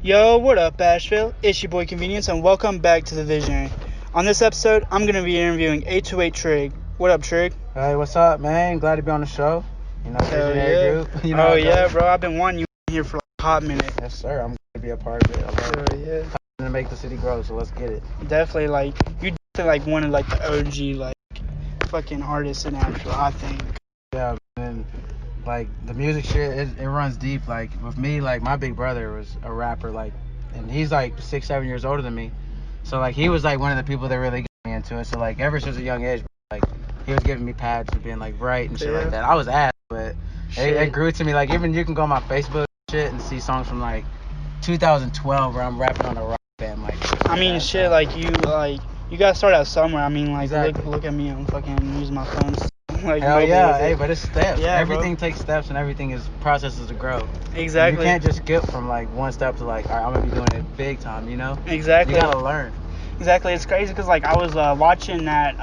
Yo, what up, Asheville? It's your boy Convenience, and welcome back to The Visionary. On this episode, I'm going to be interviewing 828 Trig. What up, Trig? Hey, what's up, man? Glad to be on the show. You know, Hell Visionary yeah. Group. You know Oh, yeah, bro. I've been wanting you here for like a hot minute. Yes, sir. I'm going to be a part of it. I love Hell it. yeah. Time to make the city grow, so let's get it. Definitely, like, you definitely, like, one of, like, the OG, like, fucking artists in Asheville, I think. Yeah, and, like, the music shit, it runs deep. Like, with me, like, my big brother was a rapper, like, and he's, like, 6-7 years older than me. So, like, he was, like, one of the people that really got me into it. So, like, ever since a young age, like, he was giving me pads for being, like, right and shit like that. I was ass, but it grew to me. Like, even you can go on my Facebook shit and see songs from, like, 2012 where I'm rapping on a rock band. Like, I mean, shit, like, you gotta start out somewhere. I mean, like, Exactly. look at me. I'm fucking using my phone. Like, hell yeah, hey, but it's steps. Yeah, everything takes steps and everything is processes to grow. Exactly. You can't just skip from like one step to like, all right, I'm gonna be doing it big time, you know? Exactly. You gotta learn. Exactly. It's crazy because like I was watching that.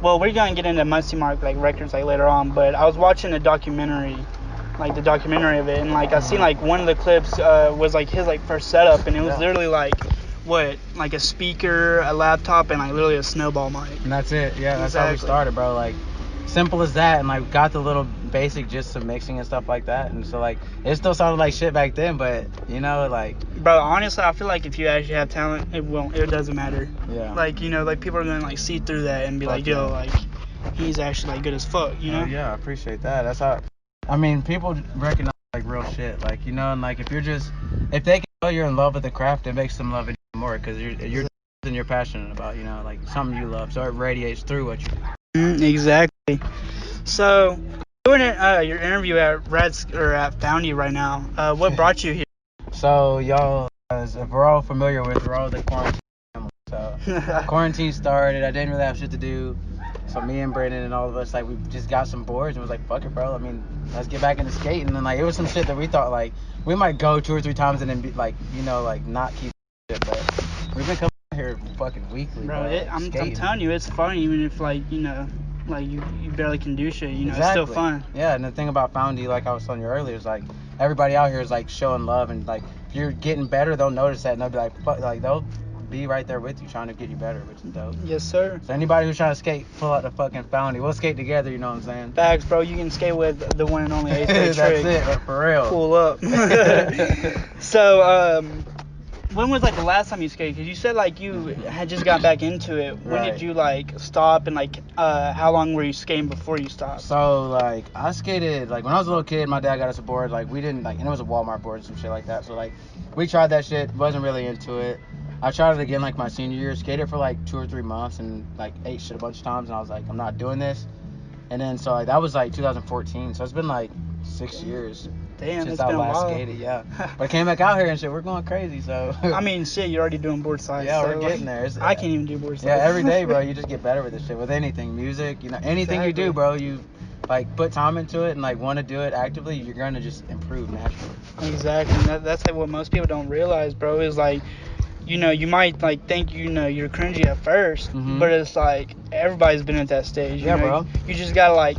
Well, we're gonna get into Musty Mark like records like later on, but I was watching the documentary of it, and like I seen like one of the clips was like his like first setup, and it was literally like like a speaker, a laptop, and like literally a snowball mic. And that's it. Yeah, that's how we started, bro. Like simple as that, and like got the little basic gist of mixing and stuff like that. And so like it still sounded like shit back then, but you know, like, bro, honestly, I feel like if you actually have talent, it doesn't matter. Yeah. Like, you know, like people are gonna like see through that and be Fuck like, yo, yeah. like he's actually like good as fuck, you know? Yeah, I appreciate that. That's how. I mean, people recognize like real shit, like, you know, and like if they can tell you're in love with the craft, it makes them love it even more because you're something you're passionate about, you know, like something you love, so it radiates through what you do. Exactly. So, doing your interview at at Foundy right now. What brought you here? So y'all, as if we're all familiar with, we're all the quarantine family. So quarantine started. I didn't really have shit to do. So me and Brandon and all of us, like, we just got some boards and was like, fuck it, bro. I mean, let's get back into skating. And like, it was some shit that we thought like we might go 2 or 3 times and then be like, you know, like not keep shit. But we've been coming here fucking weekly, bro. I'm skating. telling you, it's fun even if like, you know, like you barely can do shit. You know, Exactly. It's still fun. Yeah, and the thing about Foundy, like I was telling you earlier, is like everybody out here is like showing love, and like if you're getting better, they'll notice that and they'll be like, fuck, like they'll be right there with you trying to get you better, which is dope. Yes, sir. So anybody who's trying to skate, pull out the fucking Foundy. We'll skate together, you know what I'm saying? Facts, bro. You can skate with the one and only 8 That's Trig. it, for real. Pull up. So, when was like the last time you skated? Because you said like you had just got back into it. When Right. did you like stop, and like how long were you skating before you stopped? So like I skated like when I was a little kid. My dad got us a board. Like we didn't like, and it was a Walmart board and some shit like that. So like we tried that shit. Wasn't really into it. I tried it again like my senior year. Skated for like 2 or 3 months and like ate shit a bunch of times. And I was like, I'm not doing this. And then so like that was like 2014. So it's been like 6 years. Damn, Since it's I been a last while. skated, yeah. But I came back out here and shit, we're going crazy, so. I mean, shit, you're already doing board sides. Yeah, so, we're getting there. I can't even do board sides. Yeah, every day, bro, you just get better with this shit. With anything, music, you know, anything you do, bro, you like put time into it and like want to do it actively, you're gonna just improve naturally. Exactly. That's like what most people don't realize, bro. Is like, you know, you might like think you know you're cringy at 1st, but it's like everybody's been at that stage. Yeah, you know? bro. You just gotta like.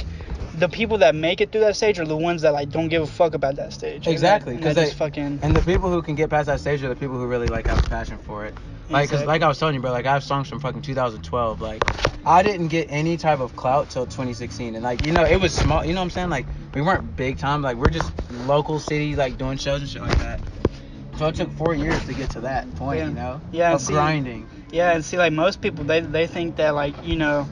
The people that make it through that stage are the ones that like don't give a fuck about that stage. Exactly, because they just fucking. And the people who can get past that stage are the people who really like have a passion for it. Like, cause like I was telling you, bro, like I have songs from fucking 2012. Like, I didn't get any type of clout till 2016, and like, you know, it was small. You know what I'm saying? Like, we weren't big time. Like, we're just local city, like doing shows and shit like that. So it took 4 years to get to that point, you know? Yeah, of grinding. Yeah, and see, like most people, they think that like, you know,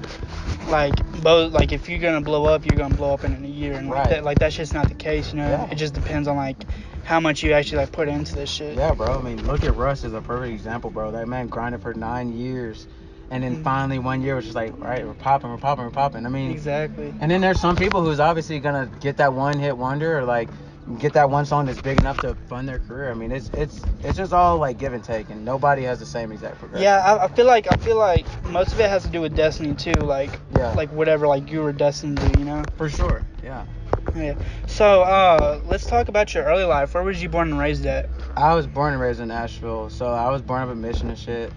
like both, like if you're gonna blow up, you're gonna blow up in a year, and like that's just not the case, you know. Yeah. It just depends on like how much you actually like put into this shit. Yeah, bro. I mean, look at Russ as a perfect example, bro. That man grinded for 9 years, and then finally 1 year was just like, all right, we're popping. I mean, exactly. And then there's some people who's obviously gonna get that one hit wonder or like get that one song that's big enough to fund their career. I mean, it's just all like give and take, and nobody has the same exact progression. Yeah, I feel like most of it has to do with destiny too. Like, like whatever like you were destined to, you know. For sure. Yeah. Yeah. So let's talk about your early life. Where was you born and raised at? I was born and raised in Asheville, so I was born up in Mission and shit.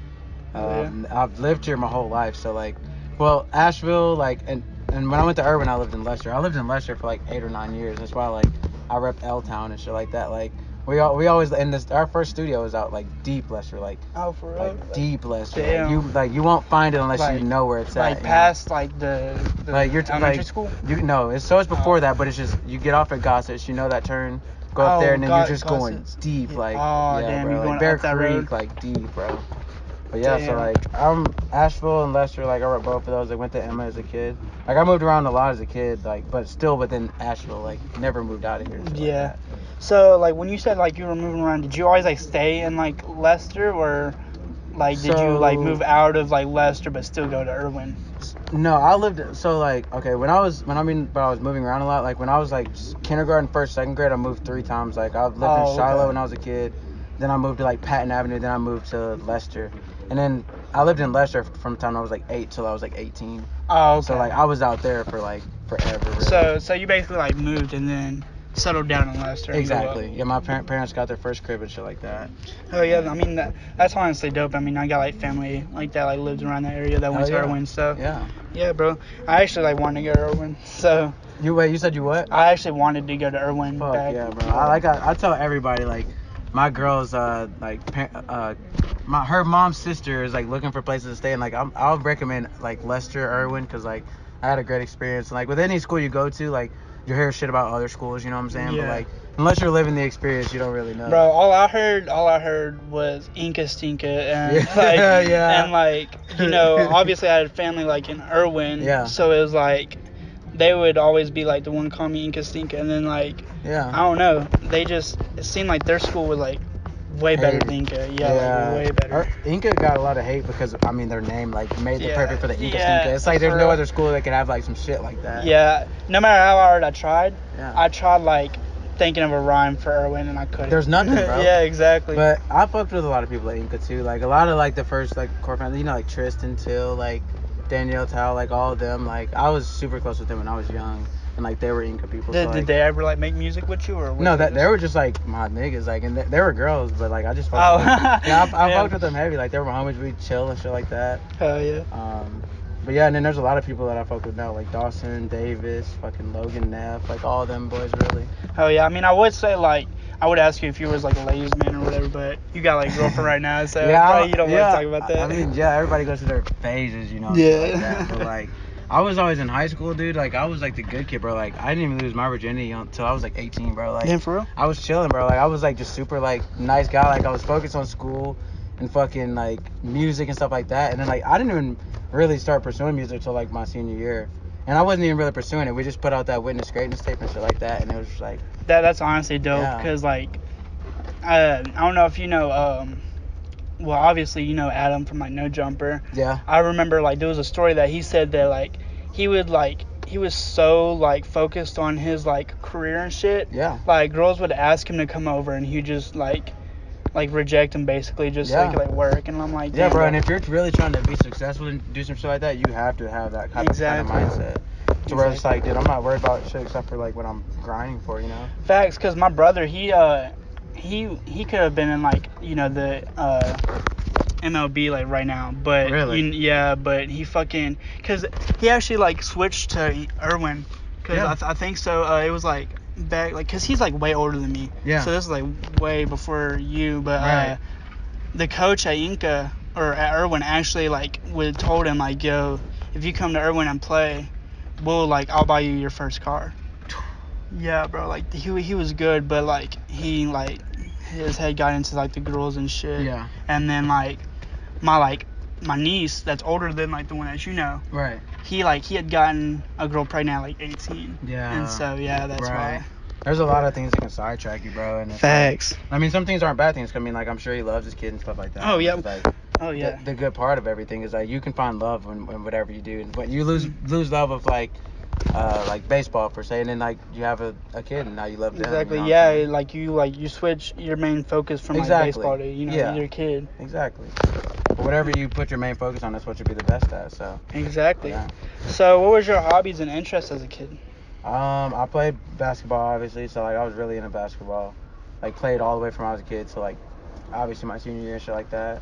I've lived here my whole life, so like, well, Asheville, like, and when I went to Urban, I lived in Lester. I lived in Lester for like 8 or 9 years. That's why like I rep L Town and shit like that. Like, We always in this. Our first studio was out like deep Leicester, like Oh, for real? deep Leicester. Damn. You won't find it unless Like- you know where it's Like at. past like the Like you're elementary like school. it's before Oh. that, but it's just you get off at Gossett, you know that turn, go up there, and then you're just going Gossett's. deep, Yeah. like Oh, yeah, damn, bro, you're like going Bear up that Creek, road? like deep, bro. But yeah, so Damn. like I'm Asheville and Leicester, like I wrote both of those. I went to Emma as a kid. Like I moved around a lot as a kid, like but still within Asheville, like never moved out of here. shit like Yeah. that. So like when you said like you were moving around, did you always like stay in like Leicester, or like did you like So- move out of like Leicester but still go to Irwin? No, I lived so like okay when I was moving around a lot, like when I was like kindergarten, first, second grade, I moved 3 times. Like I lived Oh, in Shiloh okay. when I was a kid, then I moved to like Patton Avenue, then I moved to Leicester, and then I lived in Leicester from the time I was like 8 till I was like 18. Oh, okay. So like I was out there for like forever. Really. So you basically like moved and then settled down in Leicester. and grew up. Exactly. Yeah, my parents got their first crib and shit like that. Oh yeah, I mean that's honestly dope. I mean I got like family like that like lived around that area that went to Hell yeah. Irwin. So Yeah. yeah, bro. I actually like wanted to go to Irwin. So You said you what? I actually wanted to go to Irwin Fuck back. yeah, bro. I tell everybody like my girl's her mom's sister is like looking for places to stay, and like I'll recommend like Leicester, Irwin, because like I had a great experience, and like with any school you go to, like you hear shit about other schools, you know what I'm saying? Yeah. But like unless you're living the experience, you don't really know. Bro, all I heard was Inca Stinka and Yeah, like yeah. and like you know, obviously I had family like in Irwin. Yeah. So it was like they would always be like the one call me Inca Stinka, and then like I Yeah. don't know, it seemed like their school was like way better Hated. than Inca. Yeah, like, way better. Inca got a lot of hate because I mean their name like made it Yeah, perfect for the Inca yeah, Stinka. It's like there's for no real. other school that could have like some shit like that. Yeah, no matter how hard I tried, Yeah. I tried like thinking of a rhyme for Irwin and I couldn't. There's nothing, bro. Yeah, exactly. But I fucked with a lot of people at Inca too. Like a lot of like the first like core family, you know, like Tristan Till, like Danielle Tao, like all of them. Like I was super close with them when I was young, and like they were Inca people. Did, so, did like, they ever like make music with you or? Was No, it that just- they were just like my niggas, like, and they were girls, but like I just fucked Oh. with them. Yeah, I Yeah. fucked with them heavy. Like they were my homies, we'd chill and shit like that. Hell yeah. But yeah, and then there's a lot of people that I fuck with now, like Dawson, Davis, fucking Logan Neff, like all of them boys really. Hell yeah. I mean, I would say like I would ask you if you was like a ladies man or whatever, but you got like a girlfriend right now, so probably you don't want to talk about that. I mean, yeah, everybody goes through their phases, you know. Yeah. Like that. But like, I was always in high school, dude. Like, I was like the good kid, bro. Like, I didn't even lose my virginity until I was like 18, bro. Like, Damn, for real? I was chilling, bro. Like, I was like just super like nice guy. Like, I was focused on school and fucking like music and stuff like that. And then like, I didn't even really start pursuing music until like my senior year. And I wasn't even really pursuing it. We just put out that Witness Greatness tape and shit like that. And it was just like, That's honestly dope Yeah. because like I don't know if you know well obviously you know Adam from like No Jumper. yeah. I remember like there was a story that he said that like he was so like focused on his like career and shit. Yeah. Like girls would ask him to come over and he just like reject him basically just so Yeah. he could like work, and I'm like Yeah, damn, bro, and if you're really trying to be successful and do some shit like that, you have to have that kind Exactly. of mindset. To where it's like, dude, I'm not worried about shit except for like what I'm grinding for, you know? Facts, because my brother he could have been in like you know the MLB like right now, but Really? yeah, but he fucking because he actually like switched to Irwin because Yeah. I think so. It was like back like because he's like way older than me. Yeah. So this is like way before you, but Right. the coach at Inca or at Irwin actually like would told him like, yo, if you come to Irwin and play, I'll buy you your first car. Yeah, bro. Like he was good, but like he like his head got into like the girls and shit. Yeah. And then like my niece that's older than like the one that you know, Right. he had gotten a girl pregnant at like 18. Yeah. And so yeah, that's Right. why. There's a lot of things that can sidetrack you, bro. And it's Facts. Like, I mean, some things aren't bad things. I mean, like, I'm sure he loves his kid and stuff like that. Oh, yeah. It's like, Oh yeah. the good part of everything is like you can find love when whatever you do, and when you lose love of like baseball per se, and then like you have a kid and now you love them. Exactly. You know what Yeah, I'm saying? like you switch your main focus from like Exactly. baseball to Yeah. your kid. Exactly. But whatever you put your main focus on, that's what you'll be the best at. So. Exactly. Yeah. So what was your hobbies and interests as a kid? I played basketball obviously, so like I was really into basketball. Like played all the way from when I was a kid to like obviously my senior year and shit like that.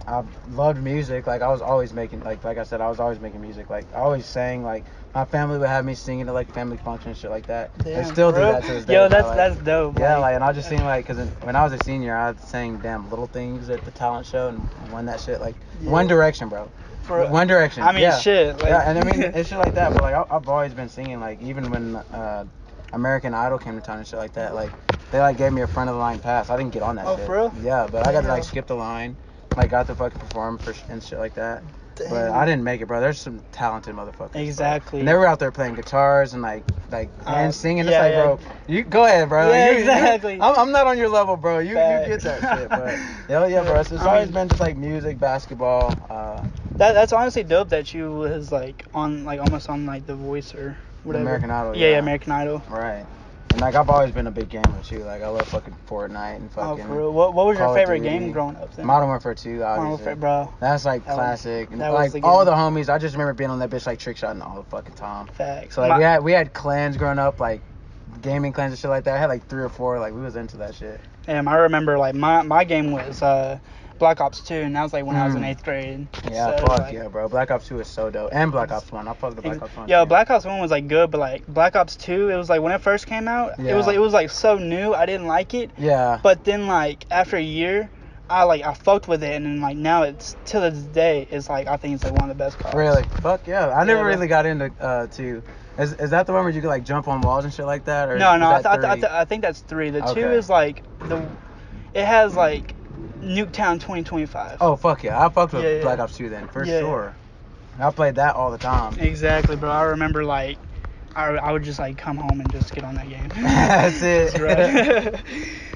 I loved music. Like I was always making, like I said, I was always making music. Like I always sang. Like my family would have me singing at like family functions, shit like that. They Damn, still for do real? that to this day. Yo, bro. that's dope. Yeah, like, and I just seen like, cause when I was a senior, I sang damn Little Things at the talent show and won that shit. Like Yeah. One Direction, bro. For One Direction. I mean, yeah. shit. Like, Yeah, and I mean it's shit like that. But like I've always been singing. Like even when American Idol came to town and shit like that. Like they like gave me a front of the line pass. I didn't get on that Oh, shit. for real? Yeah, but I got to like Damn. skip the line. Like got to fucking perform and shit like that. But Damn. I didn't make it, bro. There's some talented motherfuckers. bro. Exactly. And they were out there playing guitars and and singing. It's yeah, like, yeah. bro, you go ahead, bro. Yeah, Like, exactly. I'm not on your level, bro. You get Facts. that shit. But hell yeah, bro. It's I always mean- been just like music, basketball. That's honestly dope that you was like on like almost on like The Voice or whatever. American Idol. Yeah, American Idol. Right. And like I've always been a big gamer too. Like I love fucking Fortnite and Oh, fucking. for real. What was your Call of favorite Duty. game growing up then? Modern Warfare 2, Modern obviously. Warfare, bro. That's like That was- classic. And that was like the all game. the homies, I just remember being on that bitch like trick shotting all the fucking time. Facts. So like we had clans growing up, like gaming clans and shit like that. I had like 3 or 4, like we was into that shit. I remember like my game was Black Ops 2, and that was like when I was in 8th grade. Yeah, So, fuck like, yeah, bro. Black Ops 2 is so dope. And Black Ops 1. I fucked the Black Ops 1. Yo, too. Black Ops 1 was like good, but like Black Ops 2, it was like when it first came out, Yeah. it was like so new, I didn't like it. Yeah. But then like after a year, I fucked with it, and then like now it's to this day, it's like I think it's like one of the best CODs. Really? Fuck yeah. I never Yeah, really got into 2. Is that the one where you could like jump on walls and shit like that? Or No, is I, that th- I, 3? th- I think that's 3. The 2 Okay. is like it has like Nuketown 2025. Oh fuck yeah. I fucked with Yeah, yeah. Black Ops 2 then, for Yeah. sure. I played that all the time. Exactly, bro. I remember like I would just like come home and just get on that game. That's it. That's right.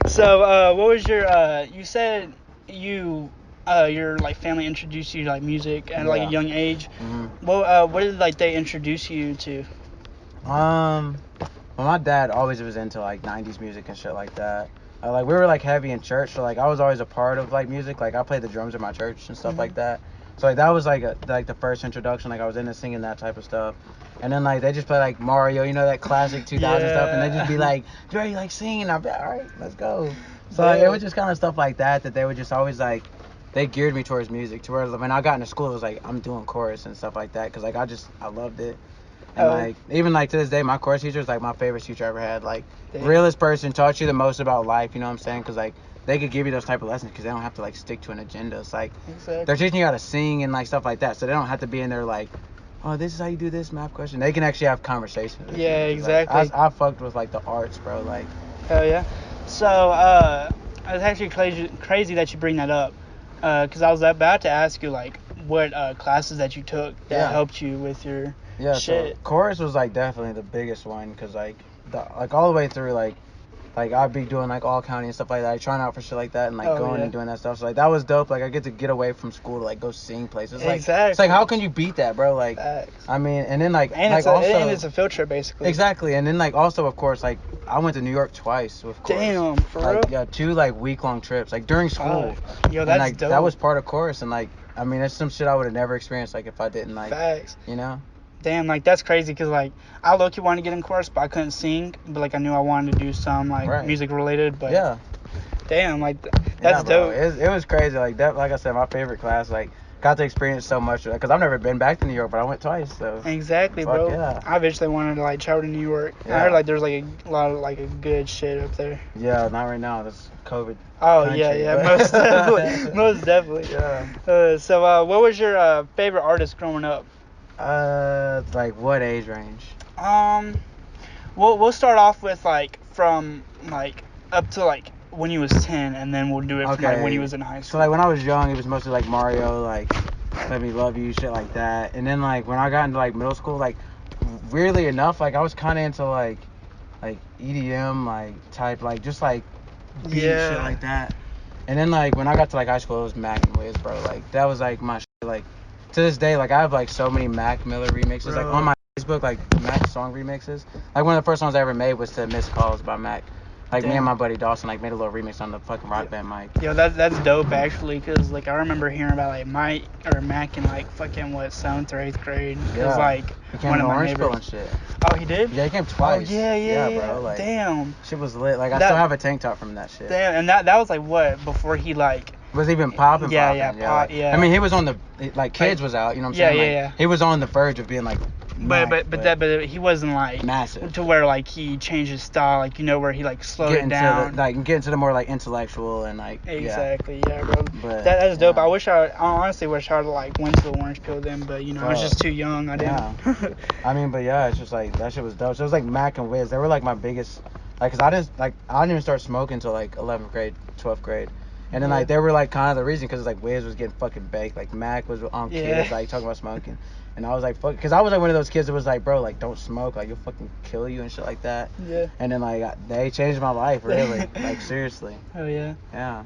So, what was your you said your like family introduced you to like music at like Yeah. a young age. Mhm. What did like they introduce you to? Well, my dad always was into like 90s music and shit like that. Like we were like heavy in church, so like I was always a part of like music. Like I played the drums in my church and stuff Mhm. like that. So like that was like like the first introduction. Like I was into singing that type of stuff. And then like they just play like Mario, you know, that classic 2000 stuff, and they just be like, Dre, like singing. I'd be like, all right, let's go. So like, Yeah. it was just kind of stuff like that they would just always like. They geared me towards music to where when I got into school, it was like I'm doing chorus and stuff like that because like I loved it. And Oh. like even like to this day, my chorus teacher is like my favorite teacher I ever had. Like Damn. realest person, taught you the most about life. You know what I'm saying? Because like they could give you those type of lessons because they don't have to like stick to an agenda. It's like Exactly. they're teaching you how to sing and like stuff like that, so they don't have to be in there like, oh, this is how you do this math question. They can actually have conversations. with you, Yeah, which is, like, exactly. I fucked with like the arts, bro. Like Hell yeah. So, it's actually crazy that you bring that up. Because I was about to ask you, like, what classes that you took that Yeah. helped you with your yeah, so shit. chorus was like definitely the biggest one because like like all the way through like I'd be doing like all county and stuff like that, like, trying out for shit like that and like Oh, going yeah. and doing that stuff. So like that was dope. Like I get to get away from school to like go sing places. Like, Exactly. It's like how can you beat that, bro? Like Facts. I mean, and then like And, like it's a field trip, basically. exactly, and then like also of course like I went to New York twice with chorus. Damn, for like, real? Yeah, 2 like week-long trips like during school. Yo, And that's like dope. that was part of chorus, and like I mean, it's some shit I would have never experienced like if I didn't like Facts. you know. Damn, like, that's crazy, because, like, I low-key wanted to get in chorus, but I couldn't sing. But, like, I knew I wanted to do some, like, Right. music-related, but... Yeah. Damn, like, Yeah, that's bro. dope. It was crazy. Like that, like I said, my favorite class. Like got to experience so much because I've never been back to New York, but I went twice. So Exactly, Fuck bro. yeah. I eventually wanted to, like, travel to New York. I Yeah. heard, like, there's, like, a lot of, like, a good shit up there. yeah, not right now. That's COVID. Oh, Country, yeah, but- most definitely. Most definitely. Yeah. So, what was your favorite artist growing up? Like what age range? We'll start off with like from like up to like when you was 10, and then we'll do it from like when you was in high So school. like when I was young, it was mostly like Mario, like Let Me Love You, shit like that. And then like when I got into like middle school, like weirdly enough, like I was kind of into like EDM, like type, like just like beat Yeah. shit like that. And then like when I got to like high school, it was Mac and Wiz, bro. Like that was like my shit. Like to this day, like I have like so many Mac Miller remixes, like Bro. on my Facebook, like Mac song remixes. Like one of the first ones I ever made was to Missed Calls by Mac. Like me Damn. and my buddy Dawson like made a little remix on the fucking Rock Band mic. Yo, that's dope actually, cause like I remember hearing about like Mac in like fucking what 7th or 8th grade. Cause Yeah. like He came one to of my Orangeville and neighbors. shit. Oh, he did? Yeah, he came Oh twice. yeah, bro. Like damn. shit was lit. Like I That- still have a tank top from that shit. Damn, and that was like what before he like was even popping. Yeah, popping. yeah, pop, like, yeah. I mean, he was on the like Kids was out. You know what I'm saying? Like, Yeah. He was on the verge of being like. But he wasn't like massive to where like he changed his style, like where he like slowed it down. Get into the more like intellectual and like exactly, yeah, bro. But that's dope. I honestly wish I would like went to the Orange Pill then, but I was just too young. I didn't. I mean, but yeah, it's just like that shit was dope. So it was like Mac and Wiz. They were like my biggest, like, cause I didn't even start smoking until like 11th grade, 12th grade. And then like they were like kind of the reason, cause like Wiz was getting fucking baked, like Mac was on Kids, like talking about smoking, and I was like fuck, cause I was like one of those kids that was like, bro, like don't smoke, like you'll fucking kill you and shit like that. Yeah. And then like they changed my life really, like seriously. Oh yeah. Yeah.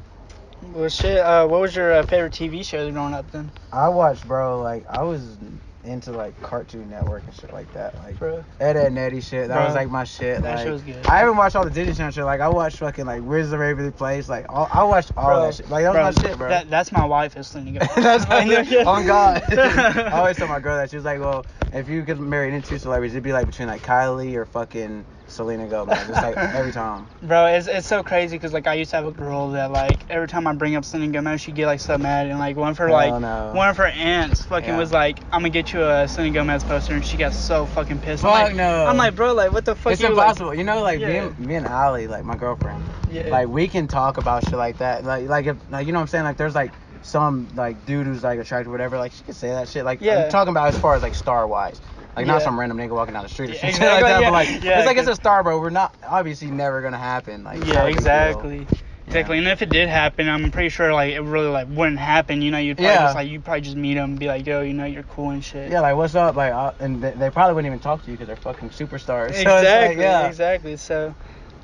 Well shit. What was your favorite TV show growing up then? I watched, bro, like I was into like Cartoon Network and shit like that, like bro. Ed, Edd n Eddy shit. That was like my shit. That like, shit was good. I even watched all the Disney Channel shit. Like I watched fucking like Wizards of Waverly Place. Like I watched all that shit. Like that was my shit, bro. That's my wife is Selena Gomez. That's my on God. I always tell my girl that. She was like, well, if you could marry any two celebrities, it'd be like between like Kylie or fucking Selena Gomez. It's like every time. Bro, it's so crazy because like I used to have a girl that like every time I bring up Selena Gomez, she'd get like so mad, and like one of her aunts fucking was like, I'm gonna get you a Selena Gomez poster, and she got so fucking pissed. I'm like, bro, like what the fuck? It's impossible. Like, me and Allie, like my girlfriend, like we can talk about shit like that. Like if like you know what I'm saying, like there's like some like dude who's like attractive or whatever, like she can say that shit. Like I'm talking about as far as like star wise. Like not some random nigga walking down the street or something like that, but like it's like it's a star, bro. We're not obviously never gonna happen. Like exactly. And if it did happen, I'm pretty sure like it really like wouldn't happen. You'd probably you'd probably just meet him and be like, yo, you're cool and shit. Yeah, like what's up, like and they probably wouldn't even talk to you because they're fucking superstars. Exactly, exactly. So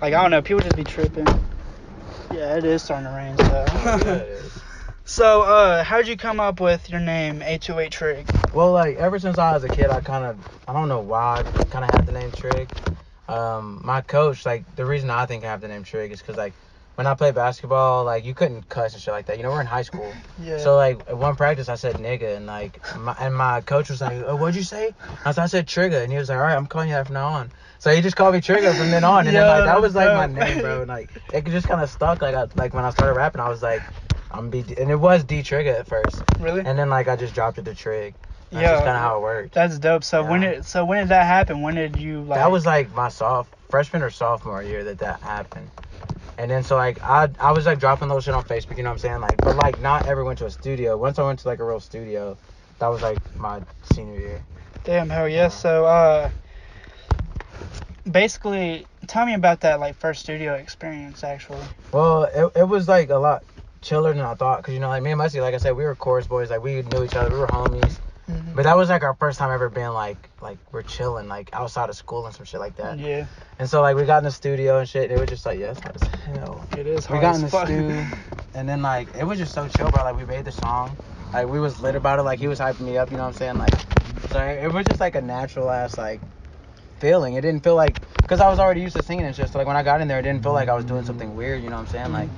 like I don't know, people just be tripping. Yeah, it is starting to rain. So. Yeah, it is. So, how'd you come up with your name, 828 Trig? Well, like, ever since I was a kid, I don't know why, I kind of had the name Trig. My coach, like, the reason I think I have the name Trig is because, like, when I played basketball, like, you couldn't cuss and shit like that. We're in high school. Yeah. So, like, at one practice, I said nigga, and, like, my coach was like, oh, what'd you say? I said Trigger, and he was like, all right, I'm calling you that from now on. So he just called me Trigger from then on, and then, like, that was, like, my name, bro. And, like, it just kind of stuck. Like, when I started rapping, I was like, and it was D Trigger at first. Really? And then like I just dropped it to Trig. That's just kind of how it worked. That's dope. So when did that happen? When did you like? That was like my freshman or sophomore year that happened. And then so like I was like dropping little shit on Facebook, you know what I'm saying? Like but like not ever went to a studio. Once I went to like a real studio, that was like my senior year. Damn, hell yeah. So basically tell me about that like first studio experience actually. Well, it was like a lot chiller than I thought, because like me and Musty, like I said, we were chorus boys, like we knew each other, we were homies. But that was like our first time ever being like we're chilling like outside of school and some shit like that. Yeah. And so like we got in the studio and shit, and it was just like, yeah, it's hard as hell. It is hard. We got in the stew, and then like it was just so chill, bro. Like we made the song, like we was lit about it, like he was hyping me up, you know what I'm saying? Like so it was just like a natural ass like feeling. It didn't feel like, because I was already used to singing and shit, so like when I got in there, it didn't feel like I was doing something weird, you know what I'm saying? Like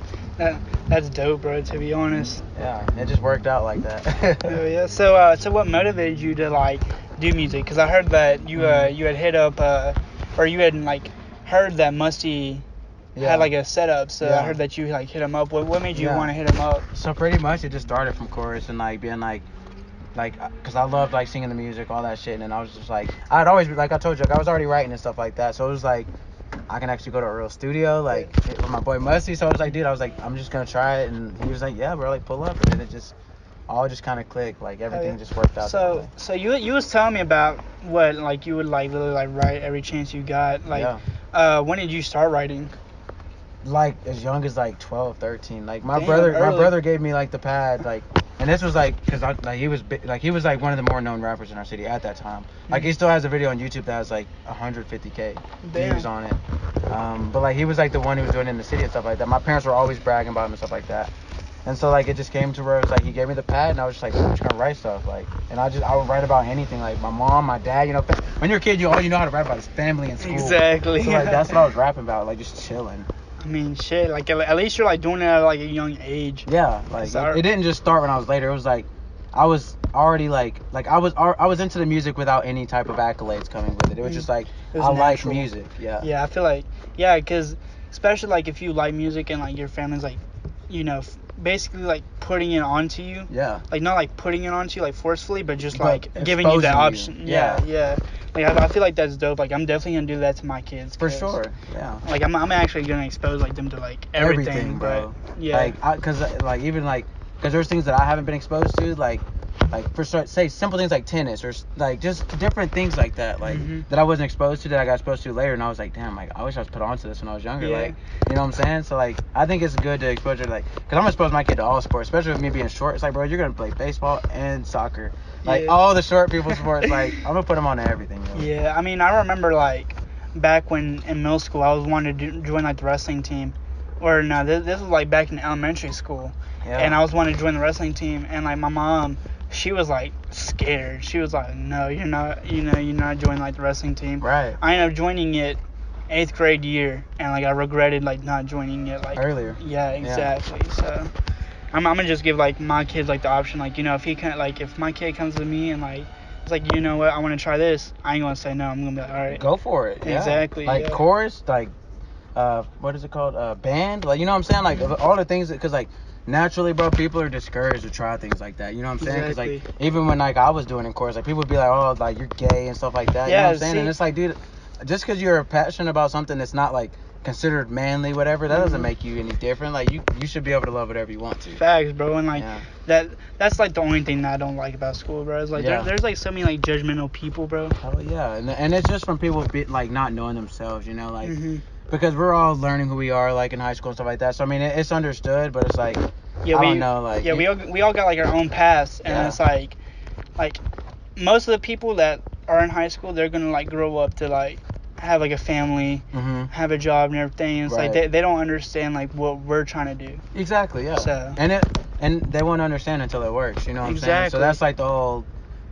that's dope, bro, to be honest. Yeah, it just worked out like that. Oh yeah. So what motivated you to like do music? Because I heard that you you had hit up or you had like heard that Musty had like a setup, so I heard that you like hit him up. What made you want to hit him up? So pretty much it just started from chorus and like being like because I loved like singing the music, all that shit, and I was just like, I'd always be like, I told you, like, I was already writing and stuff like that, so it was like I can actually go to a real studio, like with my boy Musty. So I was like, dude, I'm just gonna try it, and he was like, yeah, bro, like pull up, and then it just all just kind of clicked, like everything just worked out. So you was telling me about what like you would like literally like write every chance you got, like when did you start writing? Like as young as like 12, 13. Like my brother gave me like the pad, like, and this was like because like he was like one of the more known rappers in our city at that time. Like he still has a video on YouTube that has like 150K views on it. But like he was like the one who was doing it in the city and stuff like that. My parents were always bragging about him and stuff like that. And so like it just came to where it was like he gave me the pad and I was just like, I'm just gonna write stuff, like, and I would write about anything, like my mom, my dad, when you're a kid, all you know how to rap about is family and school. Exactly. So like that's what I was rapping about, like just chilling. I mean, shit, like at least you're like doing it at like a young age. Yeah, like it didn't just start when I was later. It was like I was already like I was into the music without any type of accolades coming with it. It was just like I like music. Yeah. Yeah, I feel like because especially like if you like music and like your family's like you know, basically like putting it onto you. Yeah. Like not like putting it onto you like forcefully, but just But like giving you the exposing option. you. Yeah, Yeah. yeah. Like I feel like that's dope. Like I'm definitely gonna do that to my kids. For 'cause, sure. Yeah. Like I'm actually gonna expose like them to like everything, bro. But, yeah. Like, cause like even like, cause there's things that I haven't been exposed to, like for say simple things like tennis or like just different things like that, like that I wasn't exposed to that I got exposed to later, and I was like, damn, like I wish I was put onto this when I was younger, Yeah. like, you know what I'm saying? So like, I think it's good to expose her, like, cause I'm gonna expose my kid to all sports, especially with me being short. It's like, bro, you're gonna play baseball and soccer, like Yeah. all the short people sports. Like, I'm gonna put them on to everything. Yo. Yeah, I mean, I remember like back when in middle school, I was wanting to join like the wrestling team, or no, this was like back in elementary school, Yeah. and I was wanting to join the wrestling team, and like my mom, she was like scared. She was like, no, you're not, you're not joining like the wrestling team. Right. I ended up joining it 8th grade year, and like I regretted like not joining it like Earlier. Yeah, exactly. So I'm gonna just give like my kids like the option, like if he can, like if my kid comes to me and like it's like, you know what, I want to try this, I ain't gonna say no. I'm gonna be like, all right, Go for it. Yeah. Exactly. Like yeah. chorus, like what is it called? Band, like, you know what I'm saying? Like all the things, because like naturally, bro, people are discouraged to try things like that. You know what I'm saying? Because like even when like I was doing in chorus, like people would be like, oh, like you're gay and stuff like that. You know what I'm saying? And it's like, dude, just because you're passionate about something that's not like considered manly, whatever, that doesn't make you any different. Like you should be able to love whatever you want to. Facts, bro. And like that's like the only thing that I don't like about school, bro. It's like there's like so many like judgmental people, bro. Oh yeah, and it's just from people like not knowing themselves, you know, like because we're all learning who we are, like in high school and stuff like that. So I mean, it's understood, but it's like I don't know, like we all got like our own paths, and it's like most of the people that are in high school, they're gonna like grow up to like have like a family, have a job and everything. It's like they don't understand like what we're trying to do. Exactly, yeah. So and they won't understand until it works. You know what I'm saying? Exactly. So that's like the whole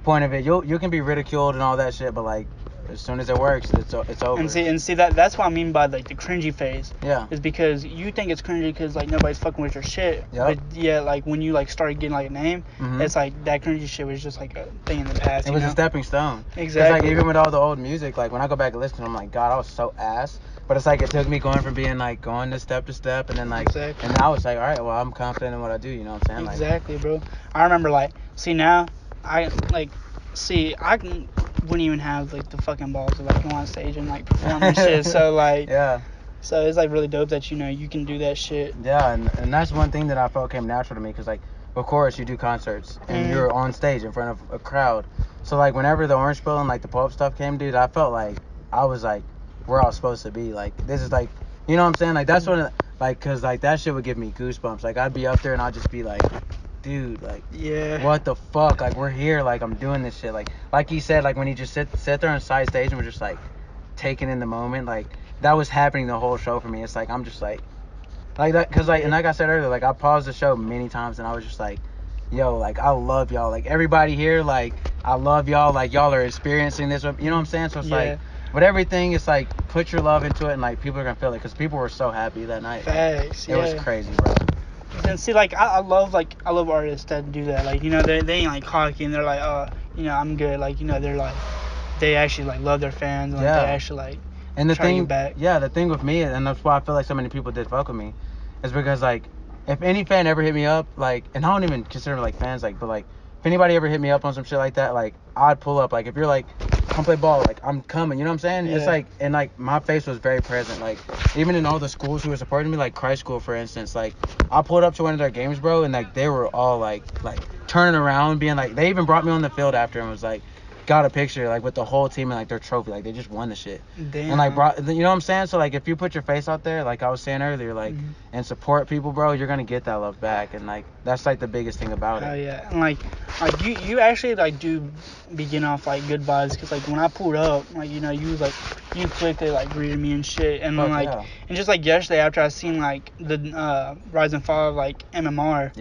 point of it. You can be ridiculed and all that shit, but like as soon as it works, it's over. And see that's what I mean by like the cringy phase. Yeah. Is because you think it's cringy because like nobody's fucking with your shit. Yep. But yeah, like when you like started getting like a name, it's like that cringy shit was just like a thing in the past. It was a stepping stone. Exactly. It's like even with all the old music, like when I go back and listen, I'm like, God, I was so ass. But it's like it took me going from being like going to step, and then like, and now it's like, all right, well, I'm confident in what I do. You know what I'm saying? Exactly, bro. I remember like, now I wouldn't even have like the fucking balls to like go on stage and like perform and shit. So like, yeah. So it's like really dope that you can do that shit. Yeah, and that's one thing that I felt came natural to me, because like, of course you do concerts and you're on stage in front of a crowd. So like whenever the Orange Pill and like the Pulp stuff came, dude, I felt like I was like where I was supposed to be. Like this is like, you know what I'm saying? Like that's what like, cause like that shit would give me goosebumps. Like I'd be up there and I'd just be like, dude, like, what the fuck? Like we're here, like I'm doing this shit. Like he said, like when he just sit there on side stage and we're just like taking in the moment, like that was happening the whole show for me. It's like I'm just like that, cause like, and like I said earlier, like I paused the show many times and I was just like, yo, like I love y'all, like everybody here, like I love y'all, like y'all are experiencing this, you know what I'm saying? So it's like with everything, it's like put your love into it and like people are gonna feel it, because people were so happy that night. Facts. It was crazy, bro. And see, like I love artists that do that. Like they ain't like cocky and they're like, I'm good. Like they're like they actually like love their fans and like they actually like. And the thing, back. the thing with me, and that's why I feel like so many people did fuck with me, is because like if any fan ever hit me up, like, and I don't even consider like fans, like, but like if anybody ever hit me up on some shit like that, like I'd pull up. Like if you're like, come play ball, like I'm coming, you know what I'm saying? It's like, and like my face was very present, like even in all the schools who were supporting me, like Christ School for instance, like I pulled up to one of their games, bro, and like they were all like turning around, being like, they even brought me on the field after and was like, got a picture like with the whole team and like their trophy, like they just won the shit. Damn. And like brought, you know what I'm saying? So like if you put your face out there, like I was saying earlier, like and support people, bro, you're gonna get that love back, and like that's like the biggest thing about it. Oh yeah, and like you actually like do begin off like good vibes, because like when I pulled up, like you quickly like greeted me and shit, and then like and just like yesterday after I seen like the Rise and Fall of like MMR,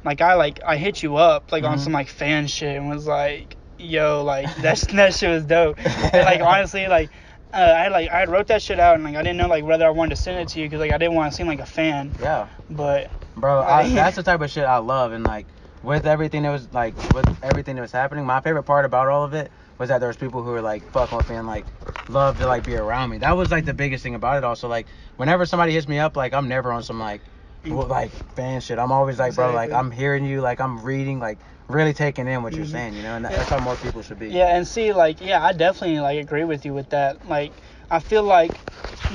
like I hit you up like on some like fan shit and was like, yo, like that shit was dope. And like honestly, like I wrote that shit out and like I didn't know like whether I wanted to send it to you, because like I didn't want to seem like a fan. Yeah. But bro, that's the type of shit I love, and like with everything that was happening, my favorite part about all of it was that there was people who were like fucking with me and like love to like be around me. That was like the biggest thing about it. Also, like whenever somebody hits me up, like I'm never on some like, like fan shit. I'm always like, bro, like Exactly. I'm hearing you, like I'm reading, like really taking in what you're Mhm. saying, you know, and that's how more people should be. Yeah, and see, like, yeah, I definitely like agree with you with that. Like, I feel like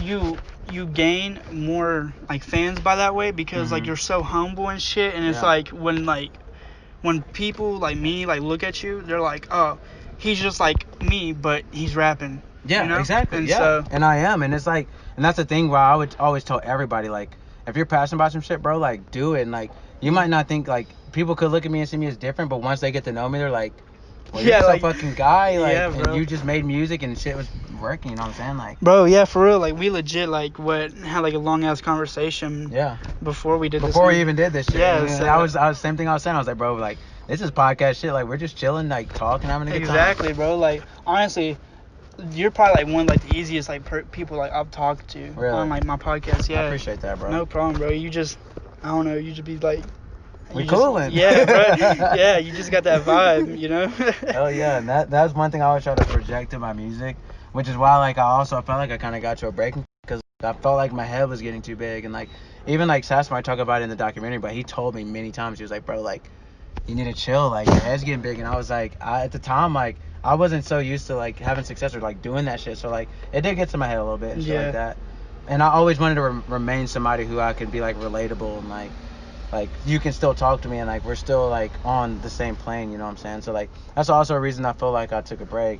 you gain more like fans by that way because like Mhm. you're so humble and shit, and it's Yeah. like when people like me like look at you, they're like, oh, he's just like me, but he's rapping. Yeah, You know? exactly. And Yeah, so and I am, and it's like, and that's the thing where I would always tell everybody, like, if you're passionate about some shit, bro, like, do it. And like, you might not think like people could look at me and see me as different, but once they get to know me, they're like, well, you're yeah, just a like fucking guy, like, yeah, and bro. you just made music and shit was working. You know what I'm saying? Like, Bro, yeah, for real. Like we legit like what had like a long ass conversation yeah. before we did this. Before we thing. even did this shit, Yeah, and so- I was same thing I was saying. I was like, bro, like, this is podcast shit. Like, we're just chilling, like, talking, having a good time. Exactly, bro. Like honestly, you're probably like one of like the easiest like people like I've talked to Really? on like my podcast. Yeah. I appreciate that, bro. No problem, bro. You just I don't know. You just be like. We you just- coolin'. Yeah, bro. Yeah, you just got that vibe, you know. Hell yeah, and that's one thing I always try to project in my music, which is why like I also felt like I kind of got to a breaking because I felt like my head was getting too big, and like even like Sass might talk about it in the documentary, but he told me many times, he was like, bro, like you need to chill, like your head's getting big. And I was like, at the time, like I wasn't so used to like having success or like doing that shit, so like it did get to my head a little bit and shit Yeah. like that. And I always wanted to remain somebody who I could be like relatable and like you can still talk to me and like we're still like on the same plane, you know what I'm saying? So like that's also a reason I feel like I took a break.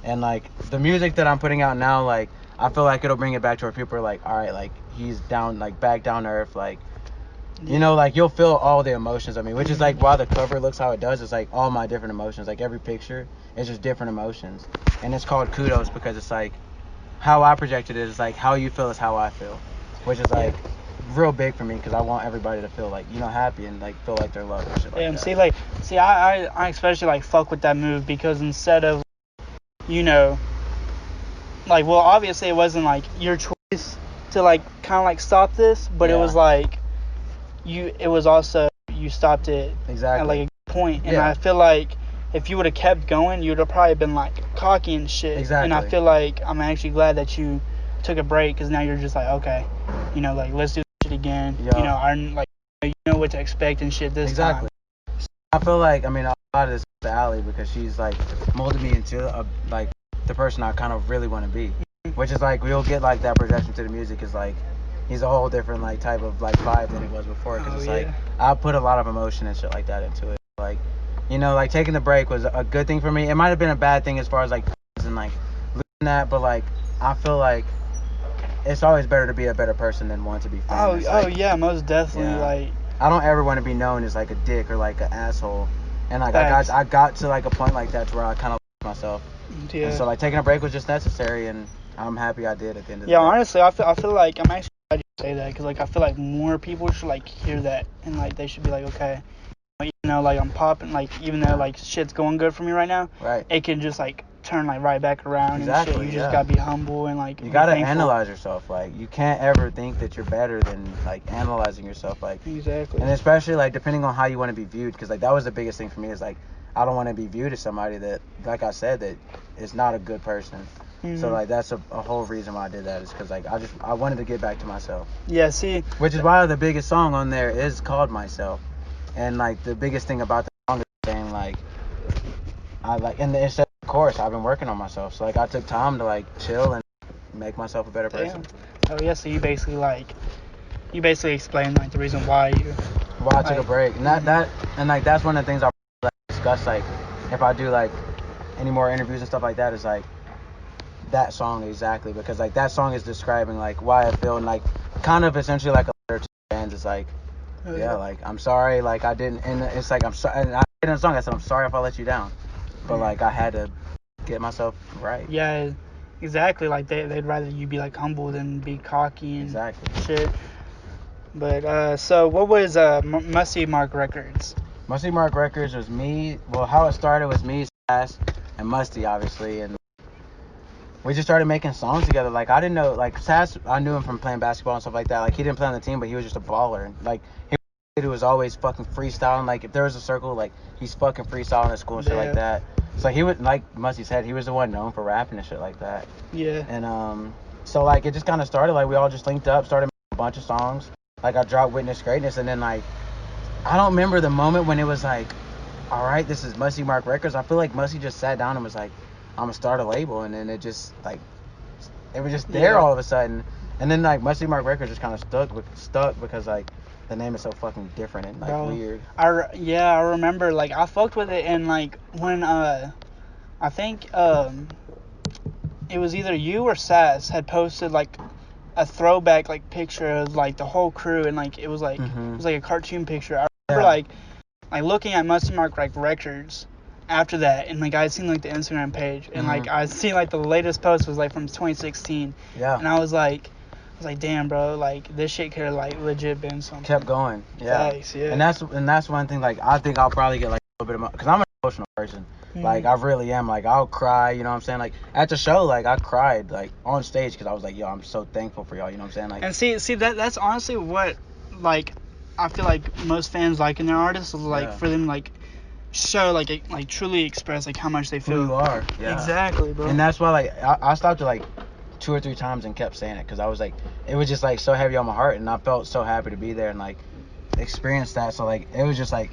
And like the music that I'm putting out now, like I feel like it'll bring it back to where people are like, all right, like he's down, like back down to earth, like you know, like you'll feel all the emotions of me, which is like why the cover looks how it does. It's like all my different emotions, like every picture is just different emotions, and it's called Kudos because it's like how I projected it is like how you feel is how I feel, which is like real big for me because I want everybody to feel like, you know, happy and like feel like they're loved and shit like Yeah, and that. see, I especially like fuck with that move because instead of, you know, like, well, obviously it wasn't like your choice to like kind of like stop this, but it Yeah. was like it was also you stopped it Exactly. at like a good point, and Yeah. I feel like if you would have kept going, you'd have probably been like cocky and shit. And I Exactly. feel like I'm actually glad that you took a break because now you're just like, okay, you know, like let's do this shit again. Yeah. You know, like you know what to expect and shit this Exactly. time. I feel like, I mean, a lot of this is to Allie because she's like molded me into like the person I kind of really want to be, which is like we'll get like that projection to the music is like he's a whole different like type of like vibe than he was before because it's like I put a lot of emotion and shit like that into it. Like, you know, like taking the break was a good thing for me. It might have been a bad thing as far as like and like losing that, but like I feel like it's always better to be a better person than want to be famous. Oh yeah, most definitely. Yeah. Like I don't ever want to be known as like a dick or like an asshole. And like Facts. I got to like a point like that to where I kind of lost myself. yeah. And so like taking a break was just necessary, and I'm happy I did at the end of the Yeah, day. honestly, I feel like I'm actually glad you say that because like I feel like more people should like hear that and like they should be like, okay, you know, like I'm popping, like even though like shit's going good for me right now, Right. it can just like turn like right back around Exactly, and shit. You just yeah. gotta be humble and like You be gotta thankful. analyze yourself. Like you can't ever think that you're better than like analyzing yourself. Like, Exactly. and especially like depending on how you want to be viewed, because like that was the biggest thing for me is like I don't want to be viewed as somebody that, like I said, that is not a good person. Mhm. So like that's a whole reason why I did that is because like I wanted to get back to myself. Yeah. See. Which is why the biggest song on there is called Myself. And like the biggest thing about the song is saying like I like, and it's of course I've been working on myself. So like I took time to like chill and make myself a better person. Damn. Oh yeah. So you basically explained like the reason why you. Why I took a break. And that's one of the things I like, discuss like if I do like any more interviews and stuff like that is like that song exactly, because like that song is describing like why I feel, and like kind of essentially like a letter to fans. It's like yeah, like I'm sorry, like I didn't, and it's like I'm sorry, and I did in the song I said I'm sorry if I let you down, but like I had to get myself right. Yeah. Exactly. Like they'd rather you be like humble than be cocky and Exactly. shit. But so what was Musty Mark Records? Musty Mark Records was me. Well, how it started was me, Sass, and Musty, obviously, and we just started making songs together. Like I didn't know, like Sass, I knew him from playing basketball and stuff like that. Like he didn't play on the team, but he was just a baller. Like he was always fucking freestyling. Like if there was a circle, like he's fucking freestyling at school and shit like that. So he would, like Musty said, he was the one known for rapping and shit like that. Yeah. And so like it just kind of started. Like we all just linked up, started making a bunch of songs. like I dropped Witness Greatness, and then like I don't remember the moment when it was like, all right, this is Musty Mark Records. I feel like Musty just sat down and was like, I'm gonna start a label, and then it just like it was just there all of a sudden, and then like Musty Mark Records just kind of stuck because like the name is so fucking different and like weird. I remember like I fucked with it, and like when I think it was either you or Sass had posted like a throwback like picture of like the whole crew, and like it was like a cartoon picture. I remember like looking at Musty Mark like records after that, and like I seen like the Instagram page, and like I seen like the latest post was like from 2016. Yeah. And I was like, damn, bro, like this shit could have like legit been something. Kept going. Yeah. Thanks, yeah. And that's one thing. Like I think I'll probably get like a little bit of because I'm an emotional person. Like I really am. Like I'll cry. You know what I'm saying? Like at the show, like I cried like on stage because I was like, yo, I'm so thankful for y'all. You know what I'm saying? Like. And see that's honestly what like I feel like most fans like in their artists is like for them like show like truly express like how much they feel. Who you are. Yeah. Exactly, bro. And that's why like I stopped it like 2 or 3 times and kept saying it because I was like it was just like so heavy on my heart, and I felt so happy to be there and like experience that. So like it was just like.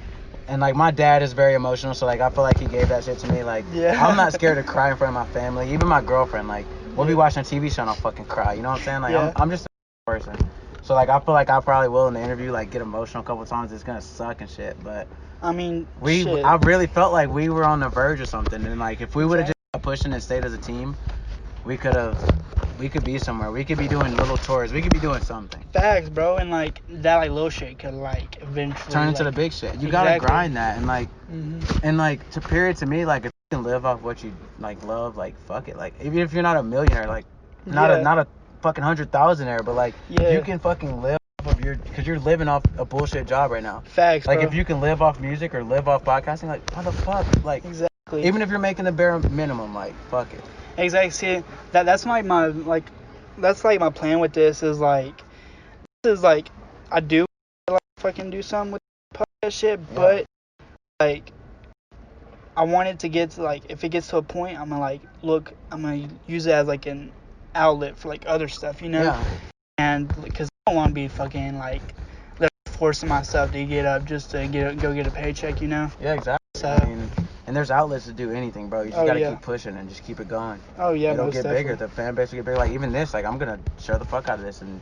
And like my dad is very emotional, so like I feel like he gave that shit to me. Like I'm not scared to cry in front of my family, even my girlfriend. Like we'll be watching a TV show and I'll fucking cry. You know what I'm saying? Like I'm just a person. So like I feel like I probably will in the interview like get emotional a couple times. It's gonna suck and shit, but I mean I really felt like we were on the verge of something, and like if we would have just kept pushing and stayed as a team, we could be somewhere. We could be doing little tours. We could be doing something. Facts, bro. And like that like little shit could like eventually turn into the big shit. You gotta grind that, and like and like to me, like if you can live off what you like love, like fuck it. Like even if you're not a millionaire, like not a fucking 100,000-aire, but like you can fucking live off of because you're living off a bullshit job right now. Facts, like bro. if you can live off music or live off podcasting, like what the fuck, like exactly. Even if you're making the bare minimum, like fuck it. Exactly. See, that's like my like that's like my plan with this is like I do like fucking do something with podcast shit, but like I want it to get to like if it gets to a point I'm gonna use it as like an outlet for like other stuff, you know? Yeah. And because I don't want to be fucking like forcing myself to get up just to go get a paycheck, you know? Yeah, exactly. So, I mean, and there's outlets to do anything, bro. You just gotta keep pushing and just keep it going. Oh yeah, it'll get bigger. The fan base will get bigger. Like even this, like I'm gonna share the fuck out of this and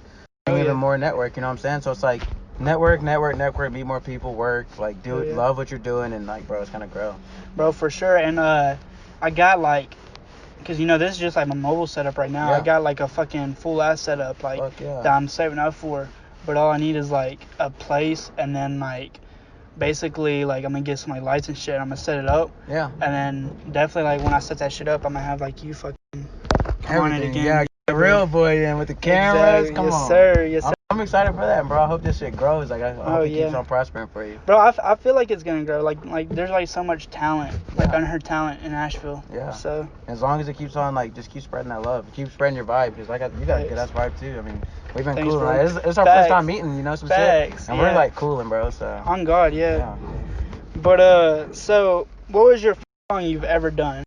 even more network. You know what I'm saying? So it's like network, meet more people, work, like do it, love what you're doing, and like, bro, it's gonna grow. Bro, for sure. And I got like, cause you know this is just like my mobile setup right now. I got like a fucking full ass setup like that I'm saving up for. But all I need is like a place, and then like basically like I'm gonna get some like lights and shit. I'm gonna set it up. Yeah. And then definitely like when I set that shit up, I'm gonna have like you fucking on it again. Yeah, the real boy in with the cameras. Exactly. Come on. Yes, sir. I'm excited for that, bro. I hope this shit grows. Like I hope it keeps on prospering for you. Bro, I feel like it's gonna grow. Like there's like so much talent, like unheard talent in Asheville. Yeah. So as long as it keeps on, like just keep spreading that love, keep spreading your vibe, because like you got a good ass vibe too. I mean, we've been cooling. Like, it's our first time meeting, you know, some shit, and we're like cooling, bro. So. On God, yeah. But so what was your first song you've ever done?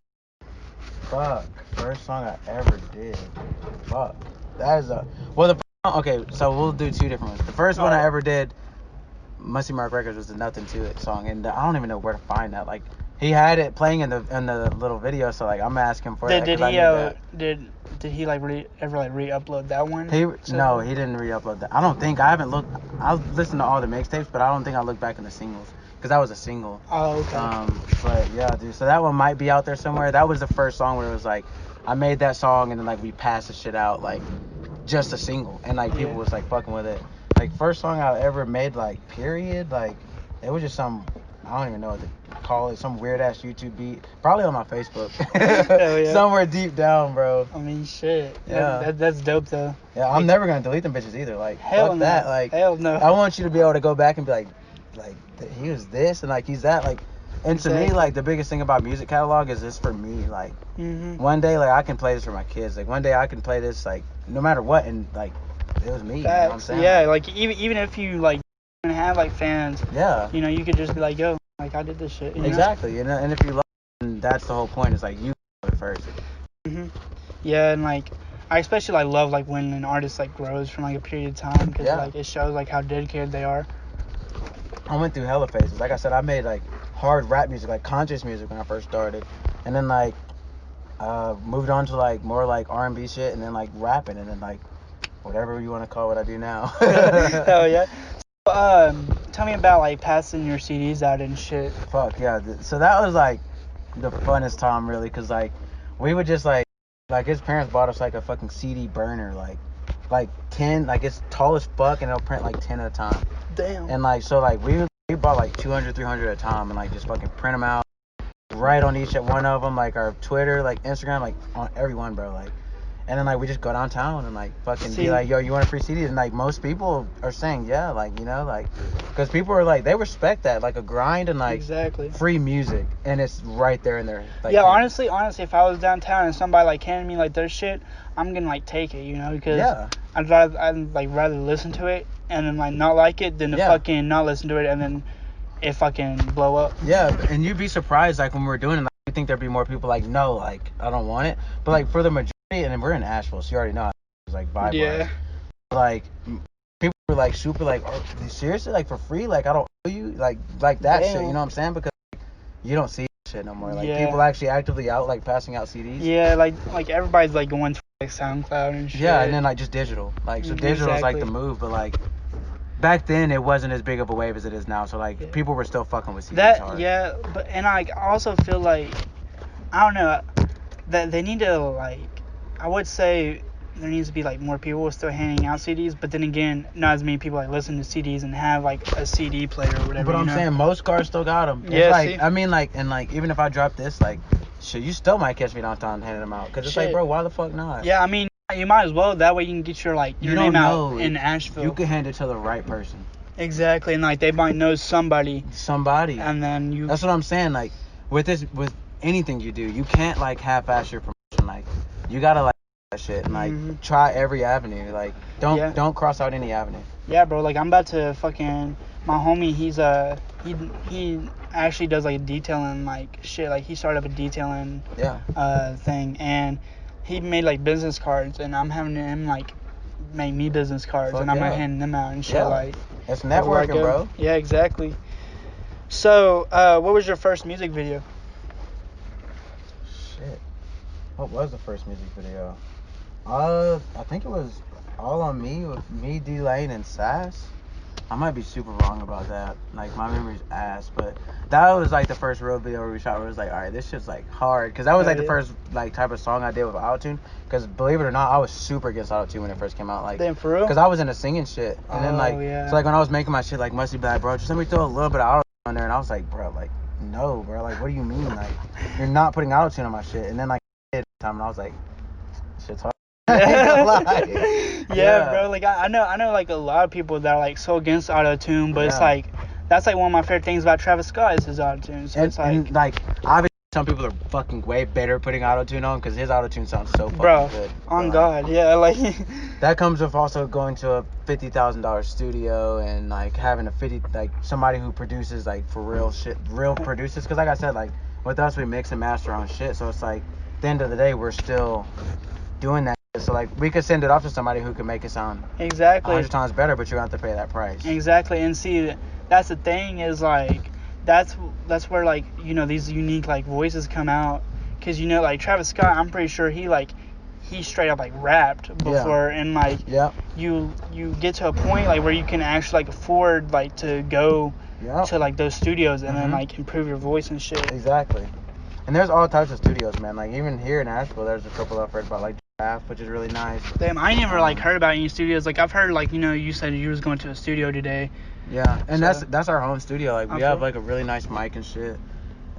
Fuck, first song I ever did. Fuck, that is okay, so we'll do 2 different ones. The first one I ever did, Musty Mark Records, was the Nothing to It song, and I don't even know where to find that. Like he had it playing in the little video, so like I'm asking for that. Did he like ever re-upload that one? No, he didn't re-upload that. I don't think. I haven't looked. I listened to all the mixtapes, but I don't think I looked back in the singles because that was a single. Oh, okay. But yeah, dude. So that one might be out there somewhere. That was the first song where it was like I made that song and then like we passed the shit out like just a single, and like people was like fucking with it. Like first song I ever made, like period, like it was just some, I don't even know what to call it, some weird ass YouTube beat, probably on my Facebook. Somewhere deep down, bro. I mean, shit. Yeah. That's dope though. Yeah, I'm never gonna delete them bitches either. Like hell fuck no. that. Like hell no. I want you to be able to go back and be like he was this and like he's that. Like, and to me, like the biggest thing about music catalog is this for me. Like one day, like I can play this for my kids. Like one day I can play this like no matter what, and like it was me. You know what I'm saying? Yeah, like even if you like didn't have like fans. Yeah. You know, you could just be like, yo, like I did this shit. You exactly. know? And if you love it, that's the whole point. It's like you love it first. Yeah, and like I especially like love like when an artist like grows from like a period of time because Yeah. like it shows like how dedicated they are. I went through hella phases. Like I said, I made like hard rap music, like conscious music when I first started, and then like moved on to like more like R&B shit, and then like rapping, and then like whatever you want to call what I do now. Hell yeah. So, tell me about like passing your CDs out and shit. Fuck yeah. So that was like the funnest time really, cause like we would just like his parents bought us like a fucking CD burner, like 10, like it's tall as fuck, and it'll print like 10 at a time. Damn. And like so like we bought like 200, 300 at a time, and like just fucking print them out, write on each one of them, like our Twitter, like Instagram, like on every one, bro, like. And then like we just go downtown and like fucking be like, yo, you want a free CD? And like most people are saying yeah, like, you know, like, because people are like, they respect that, like a grind and like Exactly. free music, and it's right there in their like. Yeah, honestly, if I was downtown and somebody like handed me like their shit, I'm gonna like take it, you know, because Yeah. I'd rather listen to it and then like not like it than to fucking not listen to it and then it fucking blow up. Yeah, and you'd be surprised like when we're doing it, like, you think there'd be more people like, no, like I don't want it, but like for the majority, and we're in Asheville, so you already know how it's like vibe. Yeah. Like people were like super like, oh, seriously, like for free, like I don't owe you, like that Damn. shit, you know what I'm saying? Because like, you don't see that shit no more. Like Yeah. people actually actively out like passing out CDs. Yeah, like everybody's like going to like SoundCloud and shit. Yeah, and then like just digital, like so digital is like the move, but like back then it wasn't as big of a wave as it is now. So like people were still fucking with CDs hard. Yeah, but and I also feel like I don't know that they need to like I would say there needs to be like more people still handing out CDs, but then again, not as many people like listen to CDs and have like a CD player or whatever. But I'm saying most cars still got them. Yeah, like, see? I mean, like, and like, even if I drop this, like, shit, you still might catch me downtown handing them out. Cause it's like, bro, why the fuck not? Yeah, I mean, you might as well. That way you can get your like your name out in Asheville. You can hand it to the right person. Exactly, and like they might know somebody. And then you. That's what I'm saying. Like, with anything you do, you can't like half-ass your promotion. Like, you gotta like that shit and like try every avenue. Like, don't cross out any avenue. Yeah, bro. Like I'm about to fucking my homie. He's he actually does like detailing like shit. Like he started up a detailing thing, and he made like business cards, and I'm having him like make me business cards, and I'm gonna hand them out and shit. Like it's networking, bro. Yeah, exactly. So, what was your first music video? Shit. What was the first music video? I think it was All on Me with me, D-Lane, and Sass. I might be super wrong about that. Like, my memory's ass, but that was like the first real video where we shot where it was like, alright, this shit's like hard. Cause that was like the first like type of song I did with autotune. Cause believe it or not, I was super against autotune when it first came out. Like, damn, for real? Cause I was into singing shit. And then like, so like when I was making my shit, like Musty Black, bro, just let me throw a little bit of autotune on there. And I was like, bro, like, no, bro, like, what do you mean? Like, you're not putting autotune on my shit. And then like, time, and I was like, shit's hard. Yeah, bro. Like I know like a lot of people that are like so against auto-tune, but it's like that's like one of my favorite things about Travis Scott is his auto-tune. So it's like, and like obviously some people are fucking way better putting auto-tune on because his auto-tune sounds so fucking good. On God, yeah, like that comes with also going to a $50,000 studio and like having like somebody who produces like for real shit, real producers. Because like I said, like with us we mix and master our own shit, so it's like at the end of the day we're still doing that. So like we could send it off to somebody who could make it sound 100 times better, but you have to pay that price. Exactly, and see, that's the thing is like that's where like you know these unique like voices come out, because you know like Travis Scott, I'm pretty sure he straight up like rapped before, and like you get to a point like where you can actually like afford like to go to like those studios and then like improve your voice and shit. Exactly, and there's all types of studios, man. Like even here in Asheville, there's a couple I've heard about, like which is really nice. Damn, I never like heard about any studios. Like I've heard like, you know, you said you was going to a studio today. Yeah, and so, that's our home studio. Like we have like a really nice mic and shit,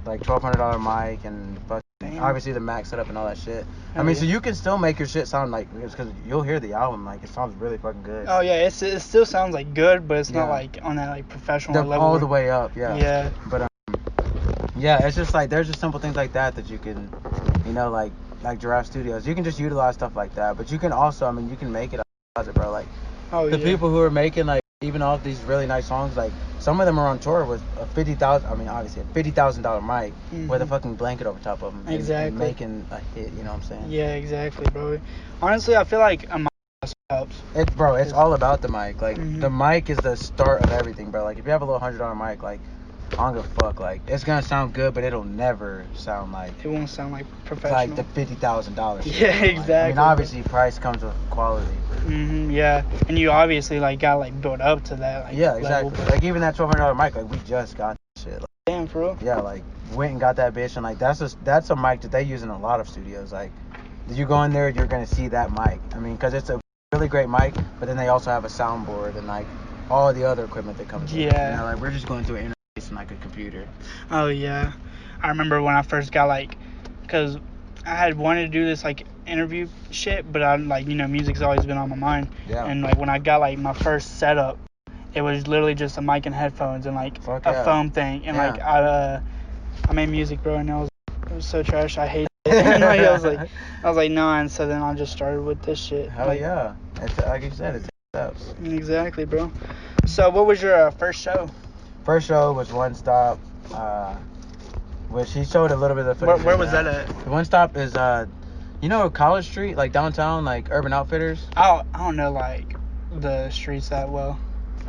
like $1,200 mic and obviously the Mac setup and all that shit. I mean, so you can still make your shit sound like, because you'll hear the album, like it sounds really fucking good. Oh yeah, it still sounds like good, but it's not like on that like professional level. All the way up, Yeah. But yeah, it's just like there's just simple things like that you can, you know, like Giraffe Studios. You can just utilize stuff like that, but you can also, you can make it, bro. Like the people who are making like even off these really nice songs, like some of them are on tour with a obviously a $50,000 mic with a Mhm. fucking blanket over top of them. Exactly. And making a hit, you know what I'm saying? Yeah, exactly, bro. Honestly, I feel like a mic also helps. It's all about the mic. Like, Mhm. the mic is the start of everything, bro. Like, if you have a little $100 mic, like, I don't give a fuck. Like, it's gonna sound good, but it'll never sound like It won't sound like professional. like the $50,000 shit. Yeah, Like, I exactly, mean, bro. obviously, price comes with quality. Yeah, and you obviously like got like built up to that. Like, Yeah, level, exactly. but- Like, even that $1,200 mic, like, we just got that shit. Like, Damn, for real. yeah, like, went and got that bitch, and like, that's a mic that they use in a lot of studios. Like, you go in there, you're gonna see that mic. I mean, because it's a really great mic, but then they also have a soundboard and like all the other equipment that comes with it. Yeah. You know, like, we're just going through an interface and like a computer. Oh yeah, I remember when I first got like, cause I had wanted to do this like interview shit, but I like music's always been on my mind. Yeah. And like when I got like my first setup, it was literally just a mic and headphones and like Fuck a yeah. foam thing, and Yeah. like I made music, bro, and it was so trash. I hated it. And like, I was like, no, and so then I just started with this shit. Hell like, yeah. It's, like you said, it takes steps. Exactly, bro. So what was your first show? First show was One Stop, which he showed a little bit of the footage. Where was that at? The One Stop is, College Street, like downtown, like Urban Outfitters? I don't know like the streets that well.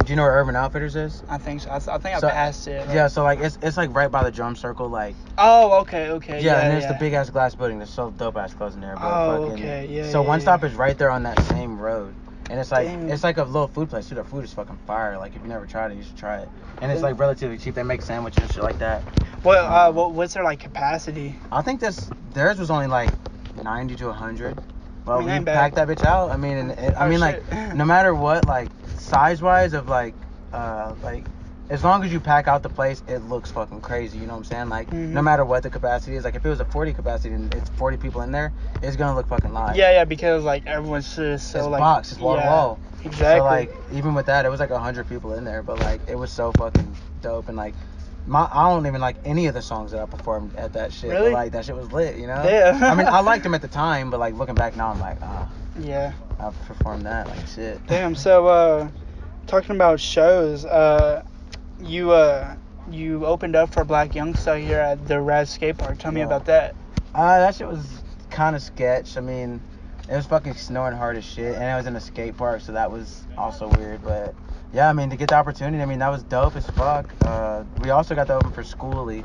Do you know where Urban Outfitters is? I think so. I think So- I passed it. Yeah, so like it's like right by the drum circle, like Oh, okay. yeah, and there's the big ass glass building. There's so dope ass clothes in there. But Oh, fucking, okay, yeah, So yeah, One yeah. Stop is right there on that same road, and it's like Damn. it's like a little food place. Dude, their food is fucking fire. Like, if you never tried it, you should try it. And it's Yeah. like relatively cheap. They make sandwiches and shit like that. What's their like capacity? I think theirs was only like 90 to 100. Well, I mean, we ain't bad. packed that bitch out. I mean, and I Oh, mean, like, shit. no matter what, like, size wise of like as long as you pack out the place, it looks fucking crazy. You know what I'm saying? Like, Mhm. no matter what the capacity is, like, if it was a 40 capacity and it's 40 people in there, it's gonna look fucking live. Yeah, because like everyone's just so It's like boxed, it's wall to yeah, wall. Exactly. So like, even with that, it was like 100 people in there, but like, it was so fucking dope. And like, I don't even like any of the songs that I performed at that shit. Really? But like, that shit was lit, you know? Yeah. I mean, I liked them at the time, but like, looking back now, I'm like, Yeah. I performed that like shit. Damn. So talking about shows, you opened up for Black Youngster here at the Raz Skate Park. Tell me Yeah. about that. That shit was kind of sketch. I mean, it was fucking snowing hard as shit, and it was in a skate park, so that was also weird. But yeah, I mean, to get the opportunity, I mean, that was dope as fuck. We also got to open for Schoolie,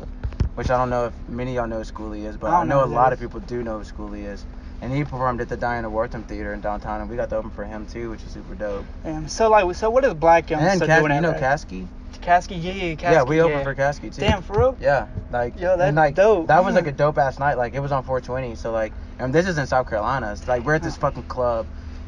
which I don't know if many of y'all know who Schoolie is, but I I don't know know a who lot that of people do know who Schoolie is. And he performed at the Diana Wortham Theater in downtown, and we got to open for him too, which is super dope. Damn. So what is Black And Youngster then doing you at know Raz? Kasky? Kasky, yeah, Kasky. Yeah, we opened for Kasky too. Damn, for real? Yeah, like, Yo, that's and, like, dope. That was like a dope ass night. Like, it was on 420, so like, and this is in South Carolina. It's like, we're at this fucking club,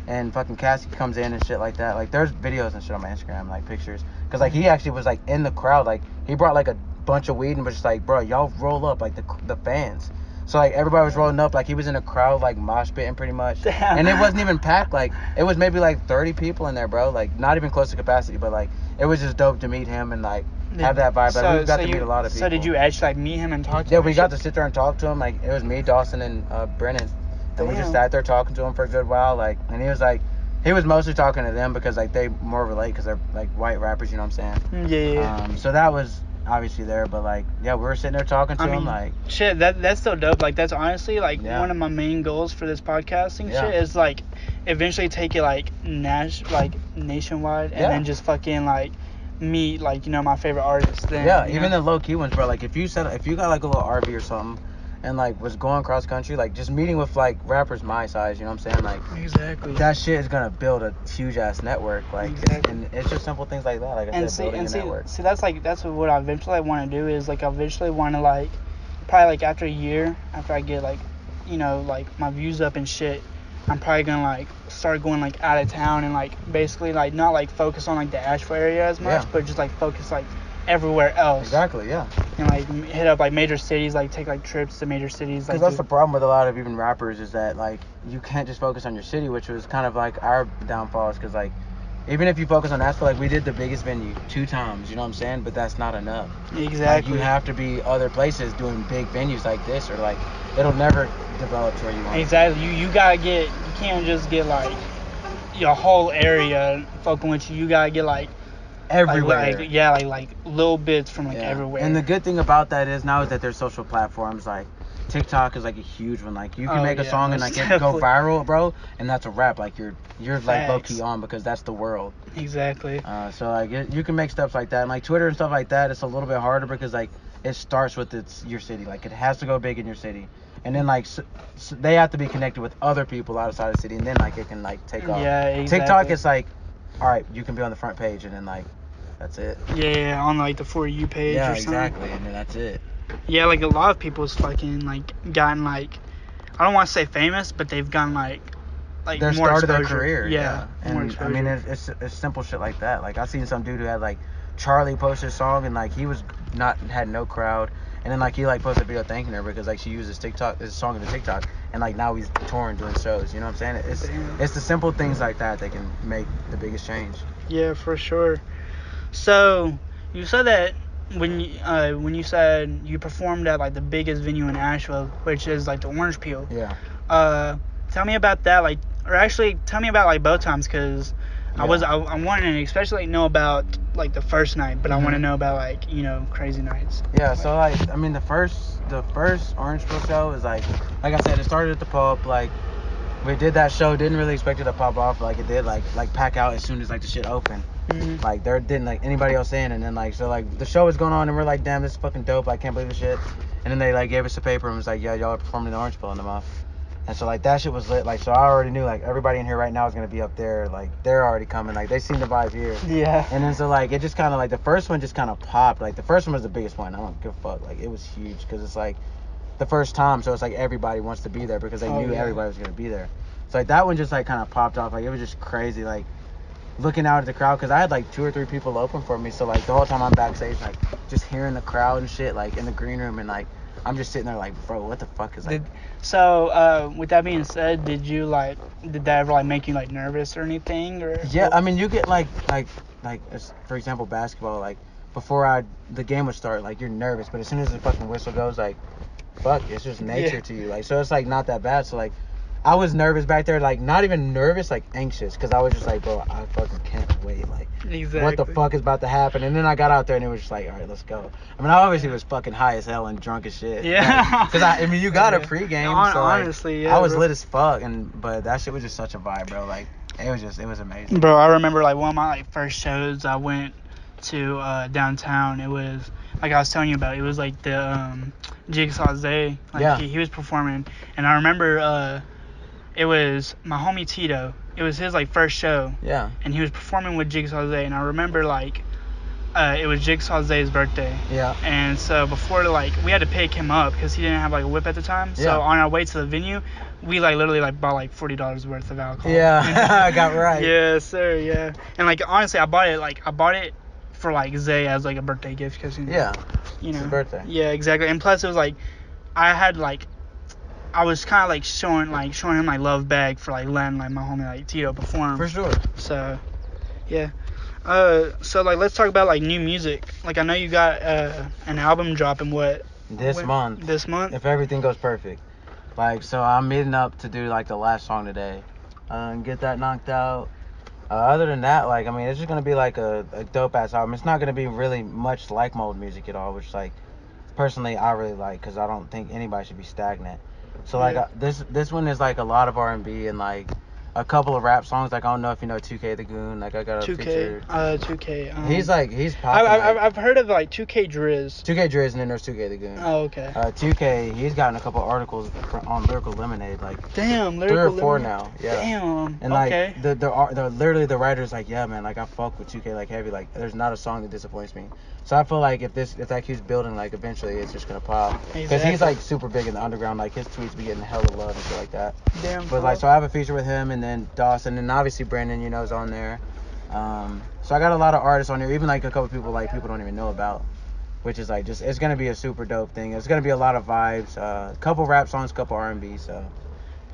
and fucking Cassie comes in and shit like that. Like, there's videos and shit on my Instagram, like pictures, cause like he actually was like in the crowd. Like, he brought like a bunch of weed and was just like, bro, y'all roll up, like the fans. So like, everybody was rolling up, like he was in a crowd, like mosh pitting pretty much. Damn. And it wasn't even packed. Like, it was maybe like 30 people in there, bro. Like, not even close to capacity, but like, it was just dope to meet him and like have that vibe. Like, we got to meet a lot of people. So did you actually like meet him and talk to Yeah, him? we and got shit? to sit there and talk to him. Like, it was me, Dawson, and Brennan, and we just Damn. sat there talking to him for a good while. Like, and he was like, he was mostly talking to them because like they more relate because they're like white rappers. You know what I'm saying? Yeah. So that was obviously there, but like, yeah, we were sitting there talking to him. Like, shit, that's so dope. Like, that's honestly like Yeah. one of my main goals for this podcasting Yeah. shit is like eventually take it like nationwide and Yeah. then just fucking like meet like my favorite artists. Then yeah, you even know? the low key ones, bro. Like, if you got like a little RV or something, and like was going cross country, like just meeting with like rappers my size, you know what I'm saying? Like, Exactly. that shit is gonna build a huge ass network. Like, Exactly. and it's just simple things like that. Like I said, building a network. See, that's what I eventually want to do is like I eventually want to like probably like after a year after I get like like my views up and shit, I'm probably gonna like start going like out of town and like basically like not like focus on like the Asheville area as much, Yeah. but just like focus like everywhere else. Exactly, yeah. And like hit up like major cities, like take like trips to major cities. Because Like that's the problem with a lot of even rappers is that like you can't just focus on your city, which was kind of like our downfall. Is because like even if you focus on Asheville, like we did the biggest venue 2 times, you know what I'm saying? But that's not enough. exactly. Like, you have to be other places doing big venues like this, or like it'll never develop to where you want. Exactly. You gotta get. You can't just get like your whole area fucking with you. You gotta get like everywhere. Like yeah, like little bits from like Yeah. everywhere. And the good thing about that is now is that there's social platforms like TikTok is like a huge one. Like you can make a song and like it go viral, bro, and that's a wrap. Like you're like low key on because that's the world. Exactly. So like you can make stuff like that, and like Twitter and stuff like that. It's a little bit harder because like it starts with your city. Like it has to go big in your city, and then like they have to be connected with other people outside the city, and then like it can like take off. Yeah, exactly. TikTok is like, all right, you can be on the front page, and then like that's it. Yeah, on like the For You page or something. Yeah, exactly, and then that's it. Yeah, like a lot of people's fucking like gotten like, I don't want to say famous, but they've gotten like their more start of their exposure. career. Yeah, and I mean it's simple shit like that. Like I seen some dude who had like Charlie post his song and like he had no crowd, and then like he like posted a video thanking her because like she used his song in the TikTok, and like now he's touring doing shows. You know what I'm saying? It's the simple things like that that can make the biggest change. Yeah, for sure. So you said that when you said you performed at like the biggest venue in Asheville, which is like the Orange Peel. Yeah. Tell me about that, like, or actually tell me about like both times, because I wanted to especially know about like the first night, but I want to know about like crazy nights. Yeah. So like I mean the first Orange Peel show is like I said, it started at the Pulp. Like we did that show, didn't really expect it to pop off like it did, like pack out as soon as like the shit opened. Mm-hmm. Like there didn't like anybody else in, and then like so like the show was going on and we're like, damn, this is fucking dope, I can't believe this shit. And then they like gave us a paper and was like, yeah, y'all are performing the Orange Peel in the month. And so like that shit was lit. Like so I already knew like everybody in here right now is gonna be up there, like they're already coming, like they seen the vibe here. Yeah. And then so like it just kind of like the first one just kind of popped. Like the first one was the biggest one, I don't give a fuck, like it was huge because it's like the first time, so it's like everybody wants to be there because they knew everybody was gonna be there. So like that one just like kind of popped off. Like it was just crazy, like looking out at the crowd, because I had like 2 or 3 people open for me. So like the whole time I'm backstage, like just hearing the crowd and shit, like in the green room, and like I'm just sitting there like, bro, what the fuck is like? So with that being said, did that ever like make you like nervous or anything? Or yeah, I mean you get like for example basketball, like before the game would start, like you're nervous, but as soon as the fucking whistle goes, like fuck, it's just nature to you. Like so it's like not that bad. So like I was nervous back there, like not even nervous, like anxious, because I was just like, bro, I fucking can't wait, like what the fuck is about to happen? And then I got out there and it was just like, all right, let's go. I mean I obviously was fucking high as hell and drunk as shit. Yeah. Because I mean you got a pregame, so like, honestly, yeah, I was lit as fuck, but that shit was just such a vibe, bro. Like it was amazing. Bro, I remember like one of my like first shows I went to downtown. It was like I was telling you about. It was like the Jigsaw Zay. Like he was performing, and I remember it was my homie Tito. It was his like first show. Yeah. And he was performing with Jigsaw Zay, and I remember like it was Jigsaw Zay's birthday. Yeah. And so before like we had to pick him up because he didn't have like a whip at the time. Yeah. So on our way to the venue, we like literally like bought like $40 worth of alcohol. Yeah. I got right. Yes, sir. Yeah. And like honestly, I bought it for like Zay as like a birthday gift because it's his birthday. Yeah, exactly. And plus it was like I was kind of like showing him my love back for like letting like my homie like Tito perform. For sure. So, yeah. So like let's talk about like new music. Like I know you got an album dropping this month. This month. If everything goes perfect. Like so I'm meeting up to do like the last song today, and get that knocked out. Other than that, like I mean it's just gonna be like a dope ass album. It's not gonna be really much like Mold music at all, which like personally I really like, because I don't think anybody should be stagnant. So like this one is like a lot of R&B and like a couple of rap songs. Like I don't know if you know 2K the Goon. Like I got a 2K, feature. 2K. He's popping. I've heard of like 2K Drizz. 2K Drizz, and then there's 2K the Goon. Oh, okay. 2K, he's gotten a couple articles on Lyrical Lemonade. Like damn, 3 or 4 now. Yeah. Damn. And like the literally the writer's like, yeah man, like I fuck with 2K like heavy. Like there's not a song that disappoints me. So I feel like if that keeps building, like eventually it's just gonna pop. Because he's like super big in the underground. Like his tweets be getting hella love and shit like that. Damn. But like so I have a feature with him, and then Dawson, and obviously Brandon, is on there. So I got a lot of artists on here, even like a couple people like people don't even know about, which is like just it's gonna be a super dope thing. It's gonna be a lot of vibes, couple rap songs, couple R&B. So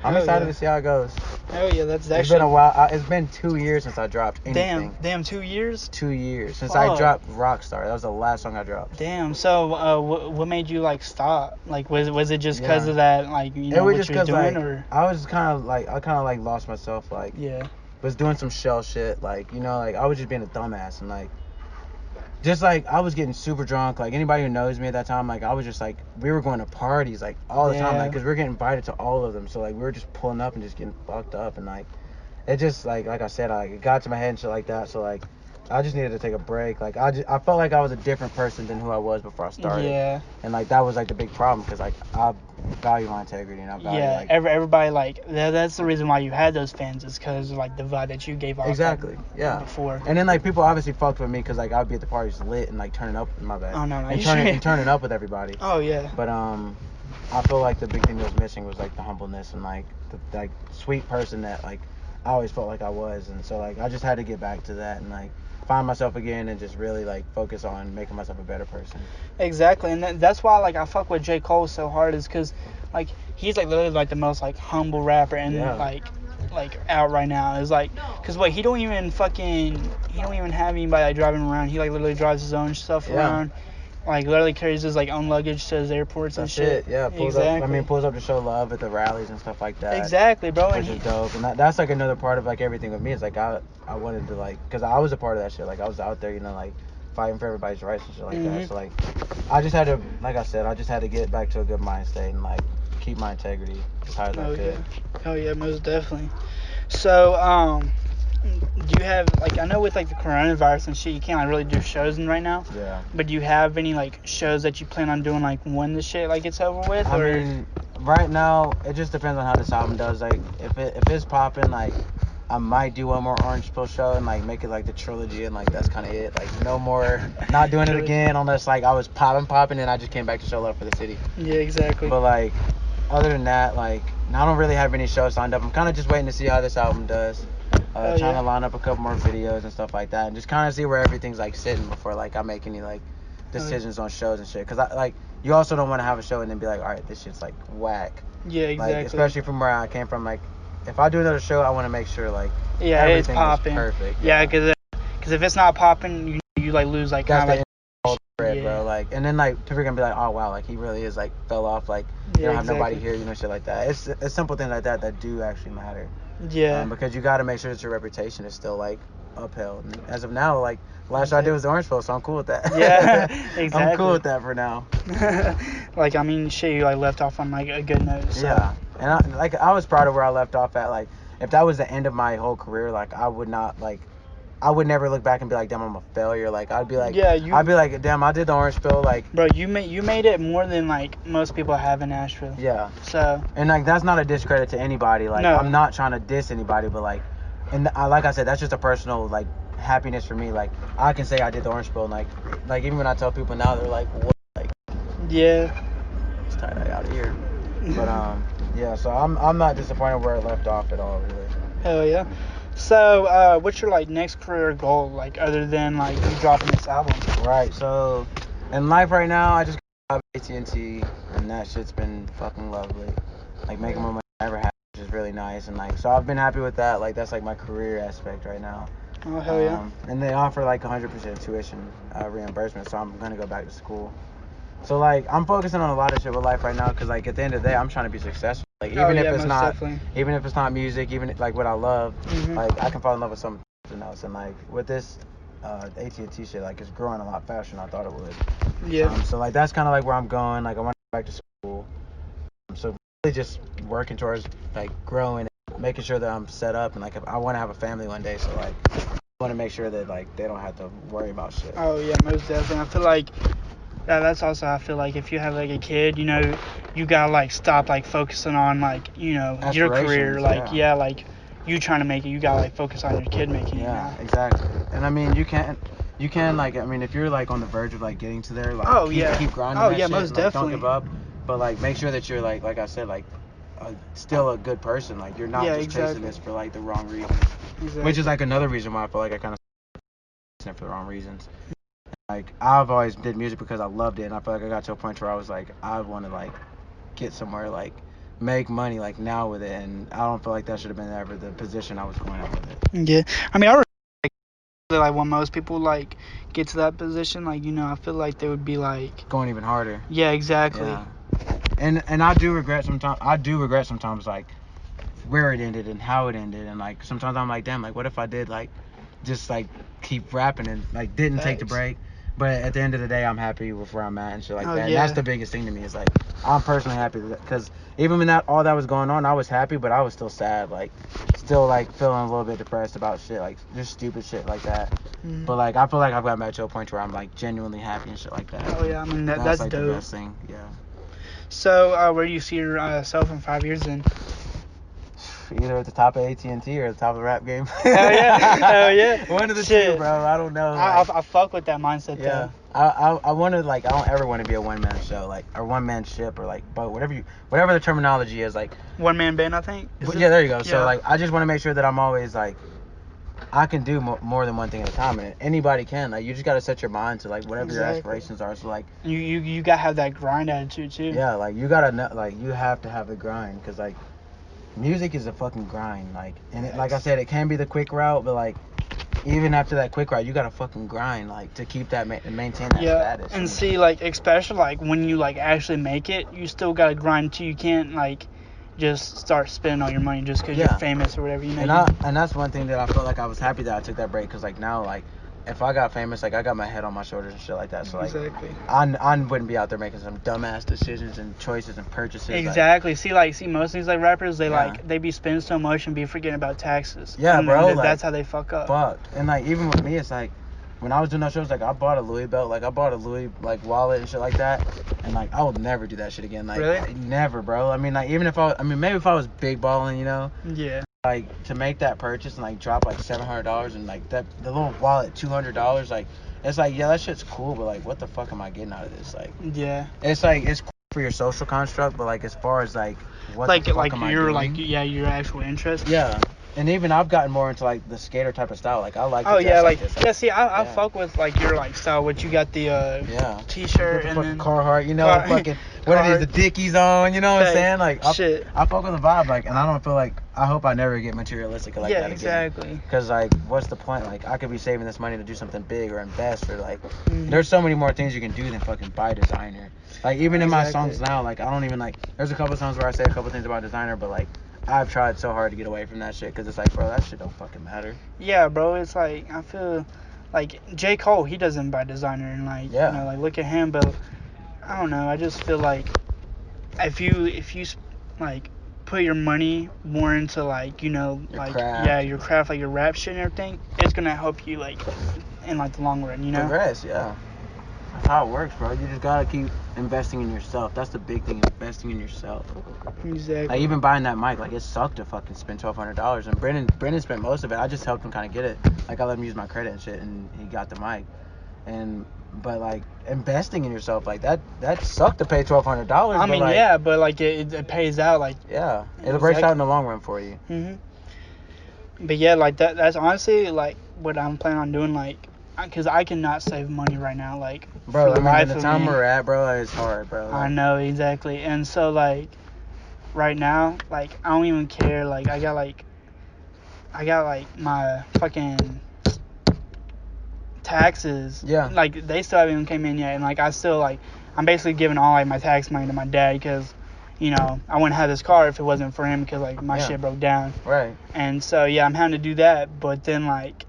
I'm excited to see how it goes. Hell yeah, that's actually. It's been a while. It's been 2 years since I dropped anything. Damn, 2 years. 2 years since I dropped Rockstar. That was the last song I dropped. Damn. So what made you like stop? Like was it just because of that, like it was just what you were doing, like, or? I was kind of like lost myself, like yeah. Was doing some shell shit, like like I was just being a dumbass, and like just like I was getting super drunk. Like anybody who knows me at that time, like I was just like we were going to parties like all the time, Yeah. like because we were getting invited to all of them. So like we were just pulling up and just getting fucked up, and like it just like I said, like it got to my head and shit like that. So like I just needed to take a break. Like I felt like I was a different person than who I was before I started. Yeah. And like that was like the big problem because like I value my integrity and I value Yeah, like everybody like that's the reason why you had those fans is because like the vibe that you gave off. exactly, yeah. Before. And then like people obviously fucked with me because like I'd be at the parties lit and like turning up in my bed. Oh no, and turning up with everybody. Oh yeah. But I feel like the big thing that was missing was like the humbleness and like the like sweet person that like I always felt like I was, and so like I just had to get back to that and like find myself again and just really like focus on making myself a better person. Exactly, and that's why like I fuck with J. Cole so hard is because like he's like literally like the most like humble rapper and Yeah. like out right now is like because what he don't even have anybody like driving him around. He like literally drives his own stuff Yeah. around. Like literally carries his like own luggage to his airports and That's shit. it. Yeah, pulls exactly. up. I mean, pulls up to show love at the rallies and stuff like that. Exactly, bro. And Which is dope. And that's like another part of like everything with me. It's like I wanted to like, cause I was a part of that shit. Like I was out there, you know, like fighting for everybody's rights and shit like that. So like, I just had to, like I said, I just had to get back to a good mind state and like keep my integrity as high as I could. Yeah. Oh yeah, most definitely. So do you have like I know with like the coronavirus and shit you can't like really do shows right now. Yeah. But do you have any like shows that you plan on doing like when the shit like gets over with? I mean, right now it just depends on how this album does. Like if it's popping, like I might do one more Orange Pill show and like make it like the trilogy and like that's kind of it. Like no more, not doing it again unless like I was popping and I just came back to show love for the city. Yeah, exactly. But like other than that, like I don't really have any shows signed up. I'm kind of just waiting to see how this album does. Trying to line up a couple more videos and stuff like that and just kind of see where everything's like sitting before like I make any like decisions on shows and shit. Cause I like you also don't want to have a show and then be like, all right, this shit's like whack. Yeah, exactly. Like especially from where I came from. Like if I do another show, I want to make sure like it's everything popping. is perfect. Yeah, cause if it's not popping, you like lose like that's kind of the bread, bro. Like and then like people are gonna be like, oh wow, like he really is like fell off. Like you don't have nobody here, you know, shit like that. It's simple things like that do actually matter. Yeah. Because you got to make sure that your reputation is still like upheld. And as of now, like last show I did was the Orange Pill, so I'm cool with that. Yeah, exactly. I'm cool with that for now. Like I mean, shit, you like left off on like a good note. So. Yeah, and I was proud of where I left off at. Like if that was the end of my whole career, like I would never look back and be like, damn, I'm a failure. Like I'd be like, I'd be like, damn, I did the Orange Pill. Like, bro, you made it more than like most people have in Nashville. Yeah. So. And like that's not a discredit to anybody. Like no. I'm not trying to diss anybody, but like, and like I said, that's just a personal like happiness for me. Like I can say I did the Orange Pill, and like even when I tell people now, they're like, what? Like. Yeah. It's tight out of here. But yeah. So I'm not disappointed where it left off at all, really. Hell yeah. So, what's your like next career goal, like other than like you dropping this album? Right. So, in life right now, I just got AT&T, and that shit's been fucking lovely. Like making more money than I ever had, which is really nice, and like so I've been happy with that. Like that's like my career aspect right now. Oh hell yeah. And they offer like 100% tuition reimbursement, so I'm gonna go back to school. So like I'm focusing on a lot of shit with life right now, cause like at the end of the day, I'm trying to be successful. Like even if it's not music, even like what I love, like I can fall in love with something else. And like with this AT&T shit, like it's growing a lot faster than I thought it would. Yeah. So like that's kind of like where I'm going. Like I want to go back to school. So really just working towards like growing, and making sure that I'm set up, and like if I want to have a family one day, so like I want to make sure that like they don't have to worry about shit. Oh yeah, most definitely. I feel like. Yeah, that's also, I feel like if you have like a kid, you know, you gotta like stop like focusing on like, you know, your career, like like you trying to make it, you gotta like focus on your kid making it. Yeah, exactly. And I mean, you can like, I mean, if you're like on the verge of like getting to there, like keep grinding. Oh that yeah, shit, most like, definitely. Don't give up, but like make sure that you're like I said, like still a good person. Like you're not just chasing this for like the wrong reasons. Exactly. Which is like another reason why I feel like I kind of chasing it for the wrong reasons. Like I've always did music because I loved it, and I feel like I got to a point where I was like, I want to like get somewhere, like make money like now with it, and I don't feel like that should have been ever the position I was going at with it. Yeah, I mean, I like when most people like get to that position, like you know, I feel like they would be like going even harder. Yeah, exactly. Yeah. And I do regret sometimes like where it ended and how it ended, and like sometimes I'm like, damn, like what if I did like just like keep rapping and like didn't take the break. But at the end of the day, I'm happy with where I'm at and shit like Oh, that. And yeah. that's the biggest thing to me is like I'm personally happy because even when all that was going on, I was happy, but I was still sad, like still like feeling a little bit depressed about shit, like just stupid shit like that. Mhm. But like I feel like I've gotten back to a point where I'm like genuinely happy and shit like that. Oh yeah, I mean that's like the dope. best thing. Yeah. So where do you see yourself in 5 years in? Either at the top of AT&T or at the top of the rap game. Hell yeah, hell yeah. One of the Shit. two, bro. I don't know. I fuck with that mindset Yeah, though. I want to like I don't ever want to be a one man show like or one man ship or like but whatever the terminology is like One man band, I think. Is yeah, it? there you go. So Yeah. like I just want to make sure that I'm always like I can do more than one thing at a time, and anybody can. Like you just gotta set your mind to like whatever your Exactly. aspirations are. So like You gotta have that grind attitude too. yeah, like you gotta know, like you have to have the grind because like music is a fucking grind. Like and like I said, it can be the quick route, but like even after that quick route, you gotta fucking grind like to keep that maintain that Yeah, status. and see, like, especially like when you like actually make it, you still gotta grind too. You can't like just start spending all your money just because Yeah. you're famous or whatever. You know. And that's one thing that I felt like I was happy that I took that break because like now like if I got famous like I got my head on my shoulders and shit like that. So like Exactly. I wouldn't be out there making some dumbass decisions and choices and purchases. Exactly. See, most of these like rappers, they Yeah. they be spending so much and be forgetting about taxes. Yeah, And bro, then like, that's how they fuck up. Fucked. And like even with me, it's like when I was doing those shows, like I bought a Louis belt, like I bought a Louis like wallet and shit like that, and like I would never do that shit again. Like Really? never, bro. I mean, like even if maybe if I was big balling, you know, Yeah. like to make that purchase and like drop like $700 and like that the little wallet $200, like it's like yeah that shit's cool, but like what the fuck am I getting out of this? Like Yeah. it's like it's cool for your social construct, but like as far as like what the fuck am I your doing? like yeah your actual interest. Yeah. And even I've gotten more into like the skater type of style. Like I like. Oh to dress yeah, like this. yeah. See, I Yeah. fuck with like your like style. What you got the Yeah. t-shirt the and fucking then Carhartt, you know, Car- fucking what are these, the Dickies on, you know what I'm Hey, saying? Like, shit. I fuck with the vibe, like, and I don't feel like, I hope I never get materialistic like yeah, that again. exactly. Because, like, what's the point? Like, I could be saving this money to do something big or invest or, like, Mhm. there's so many more things you can do than fucking buy designer. Like, even in my Exactly. songs now, like, I don't even, like, there's a couple songs where I say a couple things about designer, but, like, I've tried so hard to get away from that shit because it's like, bro, that shit don't fucking matter. Yeah, bro. It's like I feel like J. Cole. He doesn't buy designer and like Yeah. you know like look at him, but I don't know. I just feel like if you like put your money more into like you know Your like craft. yeah your craft like your rap shit and everything, it's gonna help you like in like the long run. You know. Progress, yeah. That's how it works, bro. You just gotta keep investing in yourself. That's the big thing, investing in yourself. Exactly. Like even buying that mic, like it sucked to fucking spend $1,200, and Brendan spent most of it. I just helped him kind of get it. Like I let him use my credit and shit, and he got the mic. But like investing in yourself, like that sucked to pay $1,200. I mean, like, yeah, but like it pays out like. Yeah, it breaks Exactly. out in the long run for you. But yeah, like that's honestly like what I'm planning on doing, like, cause I cannot save money right now, like. Bro, for the life the of time me. we're at, bro, it's hard, bro. I Like, know exactly, and so like, right now, like I don't even care. Like I got like my fucking taxes. Yeah. Like they still haven't even came in yet, and like I still like I'm basically giving all like my tax money to my dad because, you know, I wouldn't have this car if it wasn't for him because like my Yeah. shit broke down. Right. And so yeah, I'm having to do that, but then like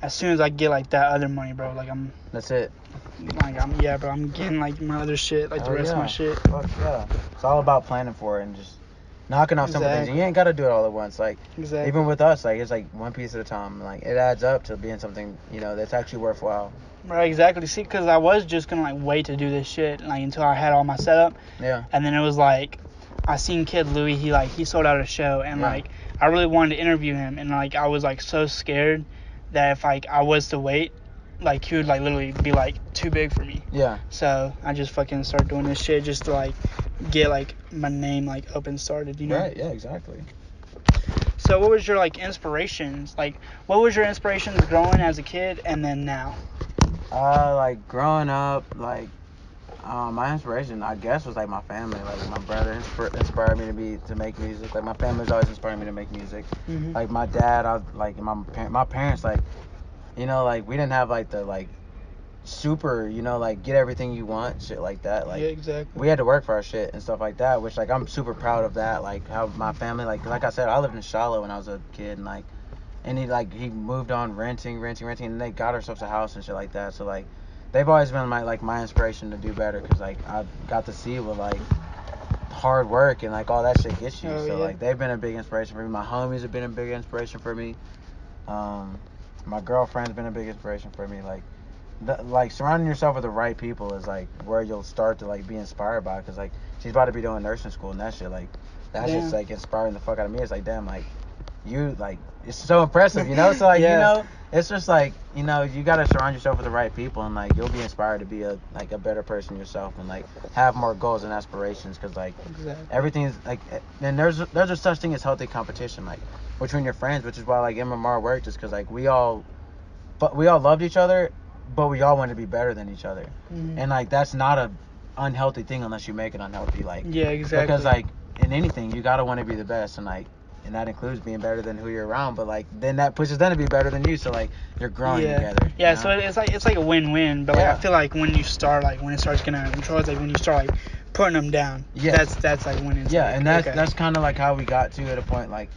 as soon as I get like that other money, bro, like That's it. I'm getting like my other shit, like the Hell rest of yeah. my shit. Fuck yeah. It's all about planning for it and just knocking off simple things. Exactly. You ain't gotta do it all at once. Like Exactly. even with us, like it's like one piece at a time. Like it adds up to being something, you know, that's actually worthwhile. Right, exactly. See, because I was just gonna like wait to do this shit like until I had all my setup, Yeah. and then it was like I seen Kid Louis. He sold out a show, and Yeah. like I really wanted to interview him, and like I was like so scared that if like I was to wait, like he would like literally be like too big for me. Yeah. So I just fucking started doing this shit just to like get like my name like up and started, you know. Right. Yeah. Exactly. So what was your like inspirations? Like what was your inspirations growing as a kid and then now? Like growing up, like my inspiration, I guess, was like my family. Like my brother inspired me to make music. Like my family's always inspired me to make music. Mhm. Like my dad, my parents, like, you know, like we didn't have like the like super, you know, like get everything you want, shit like that. Like Yeah, exactly. we had to work for our shit and stuff like that, which like I'm super proud of that. Like how my family, like I said, I lived in Charlotte when I was a kid, and like, and he moved on renting, and they got ourselves a house and shit like that. So like they've always been my inspiration to do better, because like I got to see what like hard work and like all that shit gets you. Oh, So yeah. like they've been a big inspiration for me. My homies have been a big inspiration for me. My girlfriend's been a big inspiration for me. Like surrounding yourself with the right people is like where you'll start to like be inspired by, because like she's about to be doing nursing school, and that shit like that's Damn. just like inspiring the fuck out of me. It's like, damn, like you like it's so impressive, you know. So like Yeah. you know, it's just like, you know, you gotta surround yourself with the right people, and like you'll be inspired to be a better person yourself, and like have more goals and aspirations, because like Exactly. everything's like, and there's a such thing as healthy competition, like between your friends, which is why like MMR worked, is because like we all loved each other, but we all wanted to be better than each other. Mhm. And like that's not a unhealthy thing unless you make it unhealthy, like Yeah, exactly. because like in anything you gotta want to be the best, and like, and that includes being better than who you're around, but like then that pushes them to be better than you, so like you're growing together. Yeah, you so know? it's like a win-win, but like Yeah. I feel like when it starts getting out of control, it's like when you start like putting them down. Yeah. That's like when it's Yeah, like, and that's okay. that's kind of like how we got to at a point, like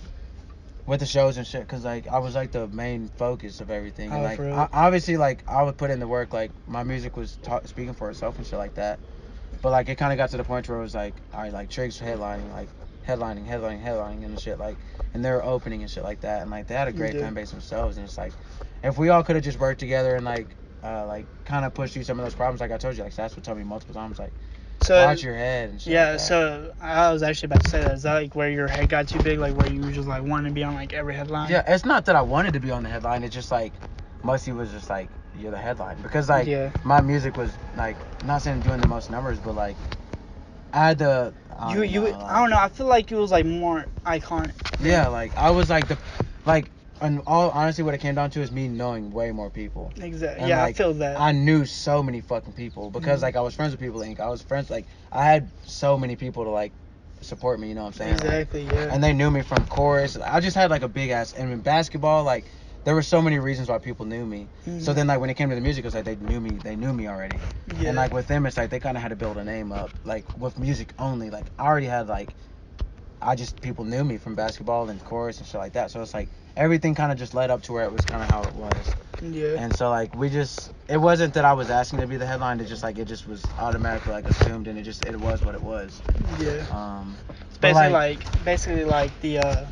with the shows and shit, because like I was like the main focus of everything, and Oh, like for real? obviously like I would put in the work, like my music was speaking for itself and shit like that, but like it kind of got to the point where it was like, all right, like Triggs headlining, like headlining and shit, like, and they were opening and shit like that, and like they had a great Yeah. fan base themselves, and it's like if we all could have just worked together and like kind of pushed through some of those problems, like I told you, like Sas would tell me multiple times, like So watch your head and shit. yeah, like that. so I was actually about to say that. Is that like where your head got too big, like where you were just like wanting to be on like every headline? Yeah, it's not that I wanted to be on the headline. It's just like Musty was just like, you're the headline, because like Yeah. my music was like, not saying doing the most numbers, but like I had the I don't know, like, I don't know. I feel like it was like more iconic. yeah, like I was like and all honesty, what it came down to is me knowing way more people. Exactly. And Yeah, I like, feel that. I knew so many fucking people, because Mhm. like I was friends with People Inc. I was friends, like I had so many people to like support me, you know what I'm saying? Like, Exactly. Yeah. and they knew me from chorus. I just had like a big ass, and in basketball, like there were so many reasons why people knew me. Mhm. So then like when it came to the music, it was like they knew me already. Yeah. And like with them, it's like they kind of had to build a name up, like with music only. Like I already had like, people knew me from basketball and chorus and shit like that. So it's like everything kind of just led up to where it was kind of how it was. Yeah. And so like it wasn't that I was asking to be the headline. It just was automatically like assumed, and it was what it was. Yeah. It's But, basically like the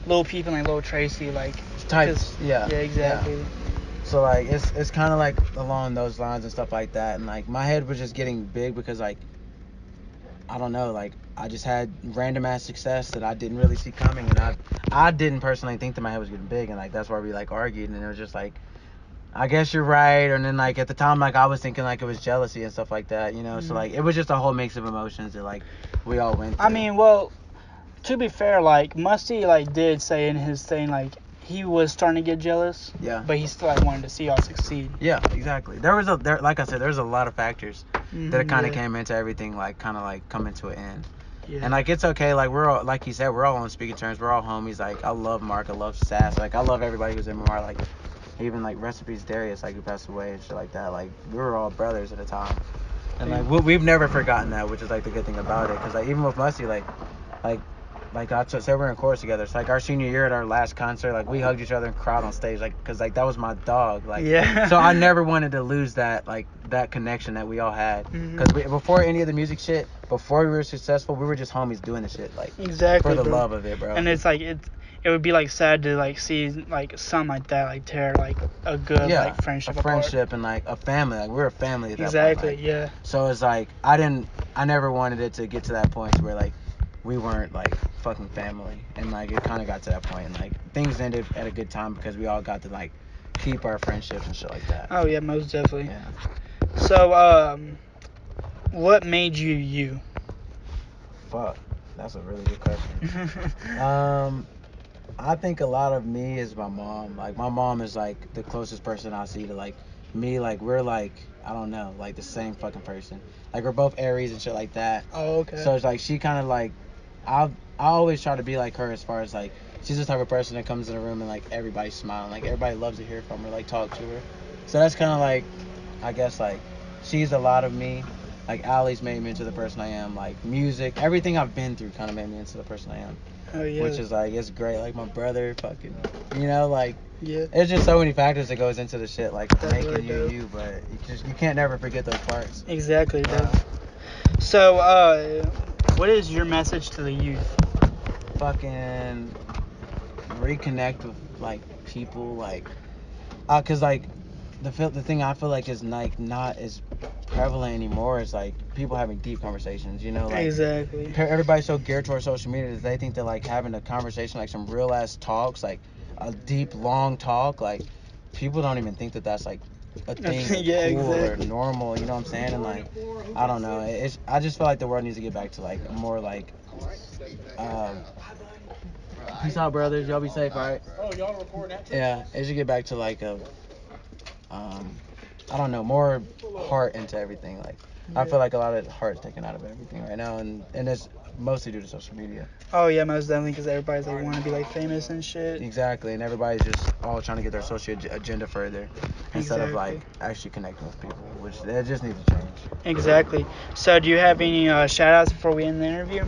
Lil Peep and like Lil Tracy, like type, 'cause- yeah. Yeah, exactly. So like it's kind of like along those lines and stuff like that, and like my head was just getting big, because like I don't know, like I just had random ass success that I didn't really see coming, and I didn't personally think that my head was getting big, and like that's why we like argued, and it was just like, I guess you're right, and then like at the time, like I was thinking like it was jealousy and stuff like that, you know. So like it was just a whole mix of emotions that like we all went through. I mean, well, to be fair, like Musty like did say in his thing like he was starting to get jealous. Yeah. But he still like wanted to see y'all succeed. Yeah, exactly. Like I said, there's a lot of factors that kind of Yeah. came into everything, like kind of like coming to an end. Yeah. And like it's okay, like we're all, like he said, we're all on speaking terms. We're all homies. Like I love Mark, I love Sass, like I love everybody who's in MMR. Like even like recipes Darius, like who passed away and shit like that. Like we were all brothers at the time, and like we've never forgotten that, which is like the good thing about it. Cause like even with Musty, like I said, we're in chorus together. It's like our senior year at our last concert, like we hugged each other and cried on stage, like, cause like that was my dog, like. Yeah. So I never wanted to lose that, like that connection that we all had, Mhm. cause before any of the music shit, before we were successful, we were just homies doing the shit, like Exactly. for the bro. love of it, bro. And it's like it would be like sad to like see like something like that like tear like a good like friendship a friendship and like a family, like we were a family at that Exactly. point. Like, Yeah. so it's like I never wanted it to get to that point where like we weren't like fucking family, and like it kind of got to that point, and like things ended at a good time because we all got to like keep our friendships and shit like that. Oh yeah, most definitely. Yeah. So what made you you? Fuck, that's a really good question. I think a lot of me is my mom. Like my mom is like the closest person I see to like me. Like we're like, I don't know, like the same fucking person. Like we're both Aries and shit like that. Oh, okay. So it's like she kind of like, I always try to be like her as far as like she's the type of person that comes in a room and like everybody's smiling, like everybody loves to hear from her, like talk to her. So that's kind of like, I guess like she's a lot of me. Like Allie's made me into the person I am. Like music, everything I've been through kind of made me into the person I am. Oh yeah. which is like, it's great. Like my brother, fucking, you know, like, yeah. there's just so many factors that goes into the shit, like That's making really you dope. you, but you can't never forget those parts. Exactly, bro. So, what is your message to the youth? Fucking reconnect with like people, like, cause like the thing I feel like is like not as prevalent anymore is like people having deep conversations, you know, like Exactly. everybody's so geared towards social media that they think that like having a conversation, like some real ass talks, like a deep long talk, like people don't even think that that's like a thing or Yeah, cool exactly. or normal, you know what I'm saying? And like, I don't know, I just feel like the world needs to get back to like a more like peace out, brothers, y'all be safe, alright? Oh, y'all recording that too? Yeah, it should get back to like a I don't know, more heart into everything. Like, I feel like a lot of heart's taken out of everything right now, and it's mostly due to social media. Oh yeah, most definitely, because everybody's like want to be like famous and shit. Exactly, and everybody's just all trying to get their social agenda further instead of like Exactly. actually connecting with people, which it just needs to change. Exactly. So, do you have any shout outs before we end the interview?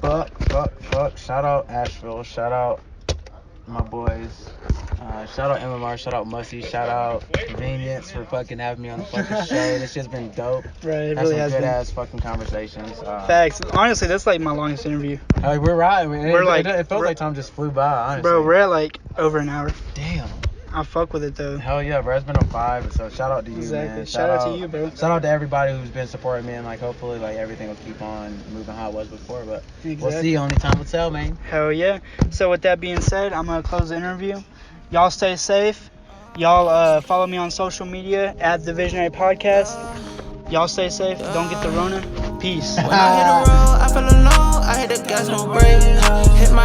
Fuck. Shout out Asheville. Shout out my boys. Shout out MMR. Shout out Mussy. Shout out Convenience for fucking having me on the fucking show. This shit's been dope. Right, it Had really some has good been. ass fucking conversations. Facts. Honestly, that's like my longest interview. Like, we're right. We're like- it feels like time just flew by, honestly. Bro, we're at like over an hour. Damn. I fuck with it though. Hell yeah, bro. It's been a 5. So shout out to you, Exactly. man. Shout out to you, bro. Shout out to everybody who's been supporting me, and like hopefully like everything will keep on moving how it was before. But we'll Exactly. see. Only time will tell, man. Hell yeah. So with that being said, I'm gonna close the interview. Y'all stay safe. Y'all follow me on social media at The Visionary Podcast. Y'all stay safe. Don't get the Rona. Peace. When I hit the road, I feel alone. I hit the gas, no brake. Hit my